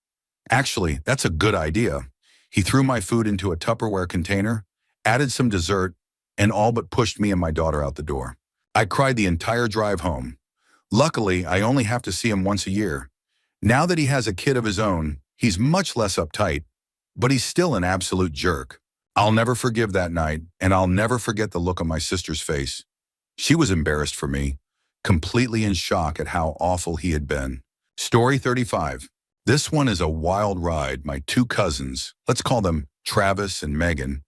S1: "Actually, that's a good idea." He threw my food into a Tupperware container, added some dessert, and all but pushed me and my daughter out the door. I cried the entire drive home. Luckily, I only have to see him once a year. Now that he has a kid of his own, he's much less uptight, but he's still an absolute jerk. I'll never forgive that night, and I'll never forget the look on my sister's face. She was embarrassed for me, completely in shock at how awful he had been. Story 35. This one is a wild ride. My 2 cousins, let's call them Travis and Megan,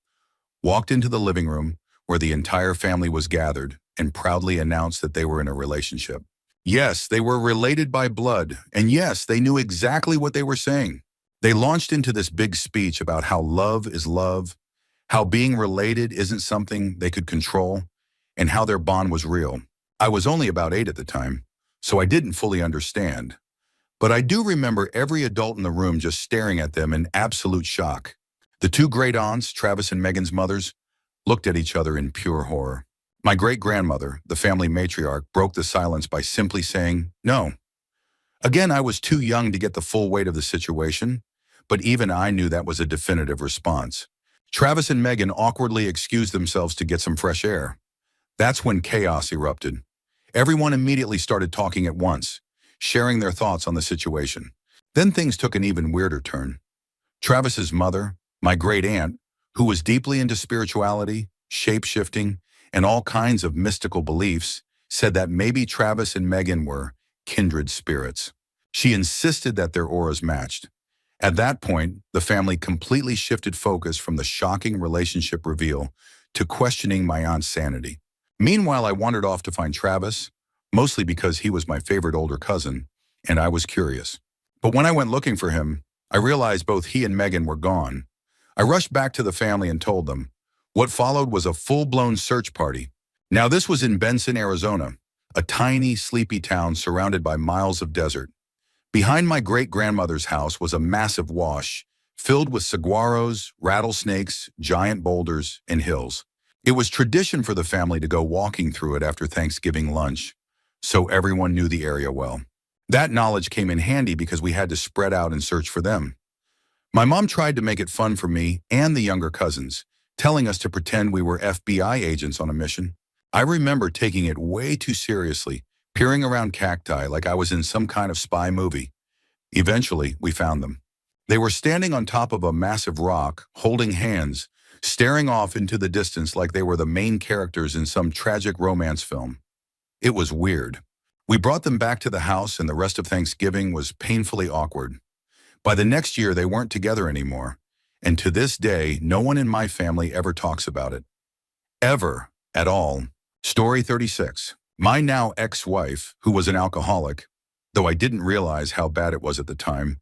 S1: walked into the living room where the entire family was gathered and proudly announced that they were in a relationship. Yes, they were related by blood, and yes, they knew exactly what they were saying. They launched into this big speech about how love is love, how being related isn't something they could control, and how their bond was real. I was only about 8 at the time, so I didn't fully understand. But I do remember every adult in the room just staring at them in absolute shock. The 2 great aunts, Travis and Megan's mothers, looked at each other in pure horror. My great-grandmother, the family matriarch, broke the silence by simply saying, "No." Again, I was too young to get the full weight of the situation, but even I knew that was a definitive response. Travis and Megan awkwardly excused themselves to get some fresh air. That's when chaos erupted. Everyone immediately started talking at once, sharing their thoughts on the situation. Then things took an even weirder turn. Travis's mother, my great-aunt, who was deeply into spirituality, shape-shifting, and all kinds of mystical beliefs, said that maybe Travis and Megan were kindred spirits. She insisted that their auras matched. At that point, the family completely shifted focus from the shocking relationship reveal to questioning my aunt's sanity. Meanwhile, I wandered off to find Travis, mostly because he was my favorite older cousin, and I was curious. But when I went looking for him, I realized both he and Megan were gone. I rushed back to the family and told them. What followed was a full-blown search party. Now this was in Benson, Arizona, a tiny, sleepy town surrounded by miles of desert. Behind my great-grandmother's house was a massive wash, filled with saguaros, rattlesnakes, giant boulders, and hills. It was tradition for the family to go walking through it after Thanksgiving lunch, so everyone knew the area well. That knowledge came in handy because we had to spread out and search for them. My mom tried to make it fun for me and the younger cousins, telling us to pretend we were FBI agents on a mission. I remember taking it way too seriously, peering around cacti like I was in some kind of spy movie. Eventually, we found them. They were standing on top of a massive rock, holding hands, staring off into the distance like they were the main characters in some tragic romance film. It was weird. We brought them back to the house, and the rest of Thanksgiving was painfully awkward. By the next year, they weren't together anymore, and to this day, no one in my family ever talks about it. Ever. At all. Story 36. My now ex-wife, who was an alcoholic, though I didn't realize how bad it was at the time,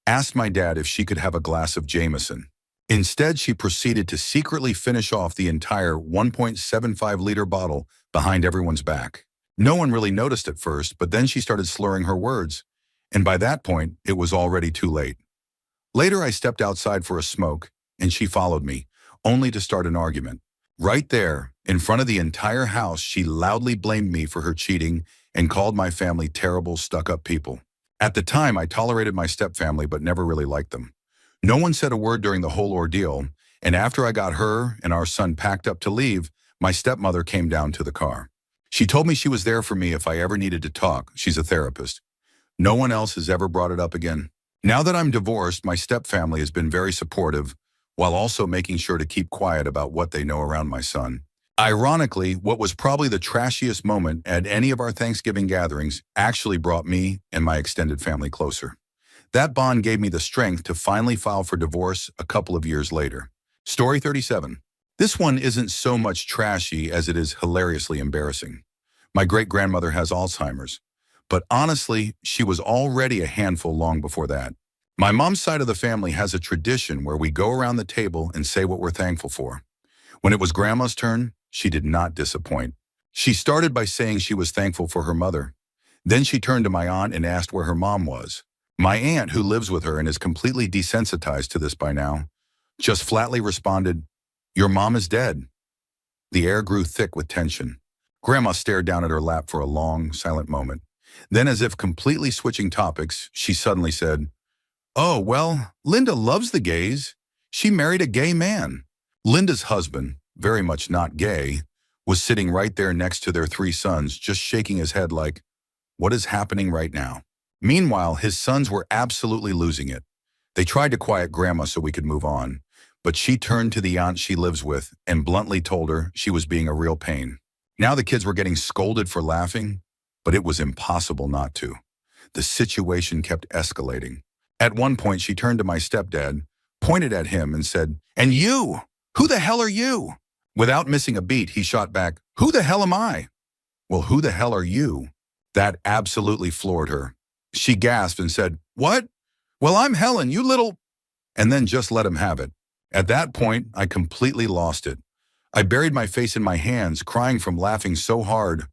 S1: asked my dad if she could have a glass of Jameson. Instead, she proceeded to secretly finish off the entire 1.75-liter bottle behind everyone's back. No one really noticed at first, but then she started slurring her words, and by that point, it was already too late. Later, I stepped outside for a smoke, and she followed me, only to start an argument. Right there, in front of the entire house, she loudly blamed me for her cheating and called my family terrible, stuck-up people. At the time, I tolerated my stepfamily but never really liked them. No one said a word during the whole ordeal, and after I got her and our son packed up to leave, my stepmother came down to the car. She told me she was there for me if I ever needed to talk. She's a therapist. No one else has ever brought it up again. Now that I'm divorced, my stepfamily has been very supportive, while also making sure to keep quiet about what they know around my son. Ironically, what was probably the trashiest moment at any of our Thanksgiving gatherings actually brought me and my extended family closer. That bond gave me the strength to finally file for divorce a couple of years later. Story 37. This one isn't so much trashy as it is hilariously embarrassing. My great-grandmother has Alzheimer's, but honestly, she was already a handful long before that. My mom's side of the family has a tradition where we go around the table and say what we're thankful for. When it was Grandma's turn, she did not disappoint. She started by saying she was thankful for her mother. Then she turned to my aunt and asked where her mom was. My aunt, who lives with her and is completely desensitized to this by now, just flatly responded, "Your mom is dead." The air grew thick with tension. Grandma stared down at her lap for a long, silent moment. Then, as if completely switching topics, she suddenly said, "Oh, well, Linda loves the gays. She married a gay man." Linda's husband, very much not gay, was sitting right there next to their 3 sons, just shaking his head like, what is happening right now? Meanwhile, his sons were absolutely losing it. They tried to quiet Grandma so we could move on, but she turned to the aunt she lives with and bluntly told her she was being a real pain. Now the kids were getting scolded for laughing, but it was impossible not to. The situation kept escalating. At one point, she turned to my stepdad, pointed at him, and said, "And you? Who the hell are you?" Without missing a beat, he shot back, "Who the hell am I?" "Well, who the hell are you?" That absolutely floored her. She gasped and said, "What? Well, I'm Helen, you little—" and then just let him have it. At that point, I completely lost it. I buried my face in my hands, crying from laughing so hard.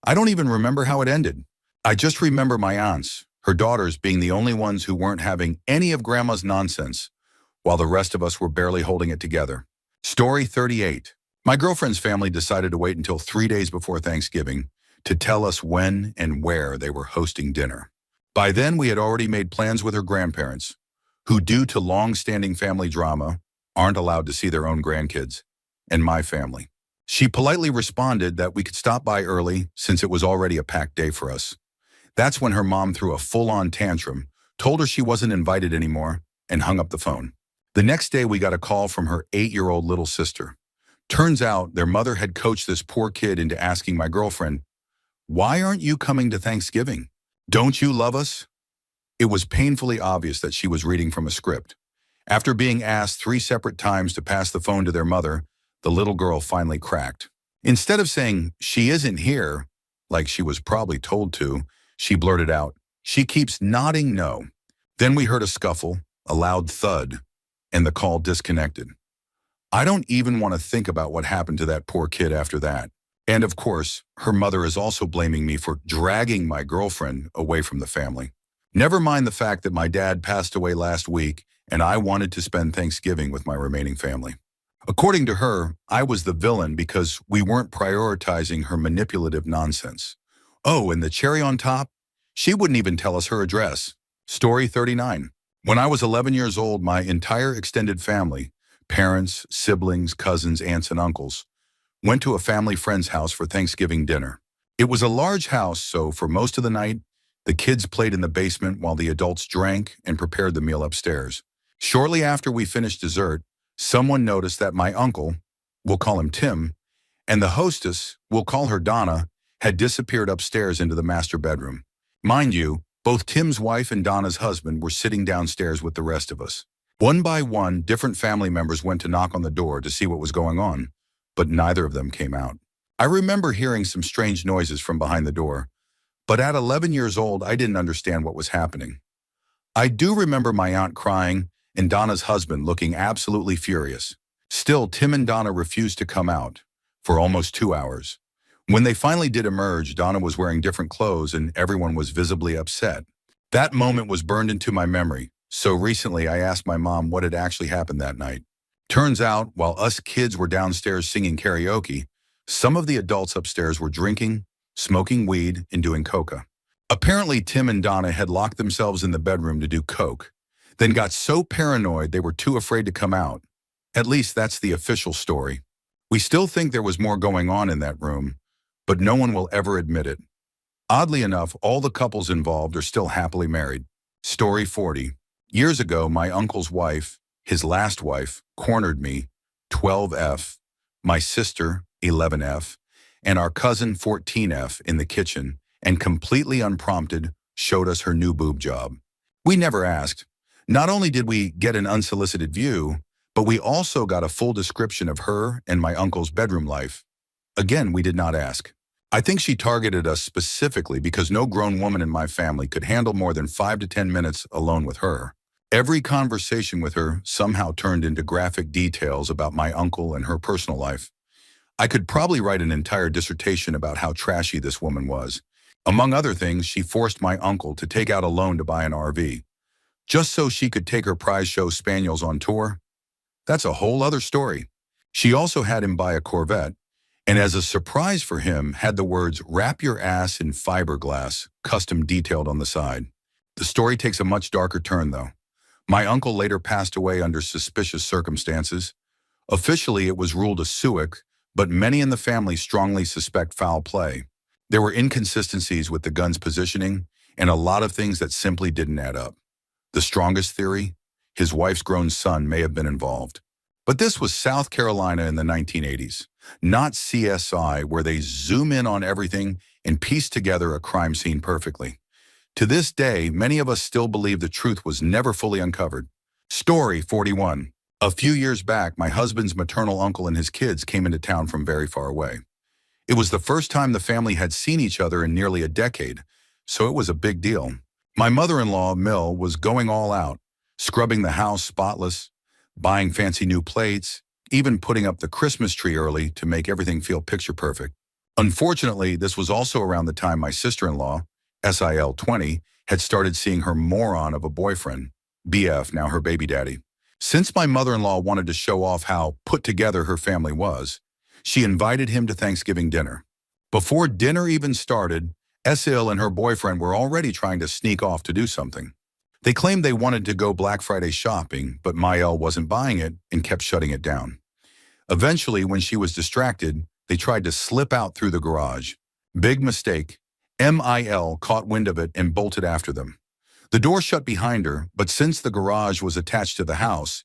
S1: I don't even remember how it ended. I just remember my aunts, her daughters, being the only ones who weren't having any of Grandma's nonsense, while the rest of us were barely holding it together. Story 38. My girlfriend's family decided to wait until 3 days before Thanksgiving to tell us when and where they were hosting dinner. By then, we had already made plans with her grandparents, who, due to long-standing family drama, aren't allowed to see their own grandkids, and my family. She politely responded that we could stop by early since it was already a packed day for us. That's when her mom threw a full-on tantrum, told her she wasn't invited anymore, and hung up the phone. The next day, we got a call from her 8-year-old little sister. Turns out their mother had coached this poor kid into asking my girlfriend, "Why aren't you coming to Thanksgiving? Don't you love us?" It was painfully obvious that she was reading from a script. After being asked 3 separate times to pass the phone to their mother, the little girl finally cracked. Instead of saying, "She isn't here," like she was probably told to, she blurted out, "She keeps nodding no." Then we heard a scuffle, a loud thud, and the call disconnected. I don't even want to think about what happened to that poor kid after that. And of course, her mother is also blaming me for dragging my girlfriend away from the family. Never mind the fact that my dad passed away last week and I wanted to spend Thanksgiving with my remaining family. According to her, I was the villain because we weren't prioritizing her manipulative nonsense. Oh, and the cherry on top? She wouldn't even tell us her address. Story 39. When I was 11 years old, my entire extended family, parents, siblings, cousins, aunts, and uncles, went to a family friend's house for Thanksgiving dinner. It was a large house, so for most of the night, the kids played in the basement while the adults drank and prepared the meal upstairs. Shortly after we finished dessert, someone noticed that my uncle, we'll call him Tim, and the hostess, we'll call her Donna, had disappeared upstairs into the master bedroom. Mind you, both Tim's wife and Donna's husband were sitting downstairs with the rest of us. One by one, different family members went to knock on the door to see what was going on, but neither of them came out. I remember hearing some strange noises from behind the door, but at 11 years old, I didn't understand what was happening. I do remember my aunt crying and Donna's husband looking absolutely furious. Still, Tim and Donna refused to come out for almost 2 hours. When they finally did emerge, Donna was wearing different clothes and everyone was visibly upset. That moment was burned into my memory, so recently I asked my mom what had actually happened that night. Turns out, while us kids were downstairs singing karaoke, some of the adults upstairs were drinking, smoking weed, and doing coca. Apparently, Tim and Donna had locked themselves in the bedroom to do coke, then got so paranoid they were too afraid to come out. At least that's the official story. We still think there was more going on in that room, but no one will ever admit it. Oddly enough, all the couples involved are still happily married. Story 40. Years ago, my uncle's wife, his last wife, cornered me, 12F, my sister, 11F, and our cousin, 14F, in the kitchen, and completely unprompted, showed us her new boob job. We never asked. Not only did we get an unsolicited view, but we also got a full description of her and my uncle's bedroom life. Again, we did not ask. I think she targeted us specifically because no grown woman in my family could handle more than 5 to 10 minutes alone with her. Every conversation with her somehow turned into graphic details about my uncle and her personal life. I could probably write an entire dissertation about how trashy this woman was. Among other things, she forced my uncle to take out a loan to buy an RV, just so she could take her prize show spaniels on tour. That's a whole other story. She also had him buy a Corvette, and as a surprise for him, had the words "wrap your ass in fiberglass" custom detailed on the side. The story takes a much darker turn, though. My uncle later passed away under suspicious circumstances. Officially, it was ruled a suic, but many in the family strongly suspect foul play. There were inconsistencies with the gun's positioning and a lot of things that simply didn't add up. The strongest theory? His wife's grown son may have been involved. But this was South Carolina in the 1980s, not CSI, where they zoom in on everything and piece together a crime scene perfectly. To this day, many of us still believe the truth was never fully uncovered. Story 41. A few years back, my husband's maternal uncle and his kids came into town from very far away. It was the first time the family had seen each other in nearly a decade, so it was a big deal. My mother-in-law, Mill, was going all out, scrubbing the house spotless, buying fancy new plates, even putting up the Christmas tree early to make everything feel picture perfect. Unfortunately, this was also around the time my sister-in-law, SIL 20, had started seeing her moron of a boyfriend, BF, now her baby daddy. Since my mother-in-law wanted to show off how put together her family was, she invited him to Thanksgiving dinner. Before dinner even started, SIL and her boyfriend were already trying to sneak off to do something. They claimed they wanted to go Black Friday shopping, but Mael wasn't buying it and kept shutting it down. Eventually, when she was distracted, they tried to slip out through the garage. Big mistake. MIL caught wind of it and bolted after them. The door shut behind her, but since the garage was attached to the house,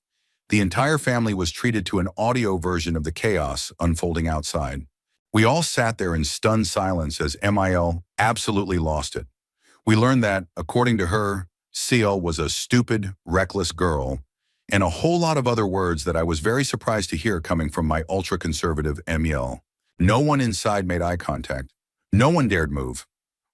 S1: the entire family was treated to an audio version of the chaos unfolding outside. We all sat there in stunned silence as MIL absolutely lost it. We learned that, according to her, CL was a stupid, reckless girl, and a whole lot of other words that I was very surprised to hear coming from my ultra-conservative MEL. No one inside made eye contact. No one dared move.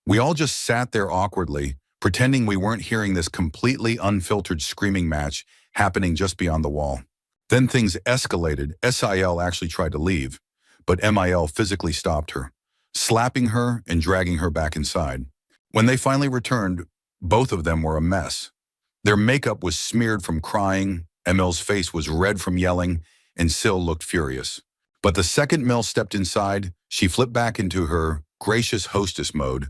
S1: We all just sat there awkwardly, pretending we weren't hearing this completely unfiltered screaming match happening just beyond the wall. Then things escalated. SIL actually tried to leave, but MIL physically stopped her, slapping her and dragging her back inside. When they finally returned, both of them were a mess. Their makeup was smeared from crying, ML's face was red from yelling, and Sil looked furious. But the second Mel stepped inside, she flipped back into her gracious hostess mode,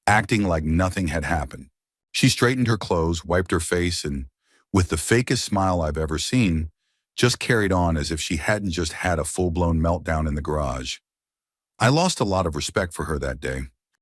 S1: acting like nothing had happened. She straightened her clothes, wiped her face, and with the fakest smile I've ever seen, just carried on as if she hadn't just had a full-blown meltdown in the garage. I lost a lot of respect for her that day.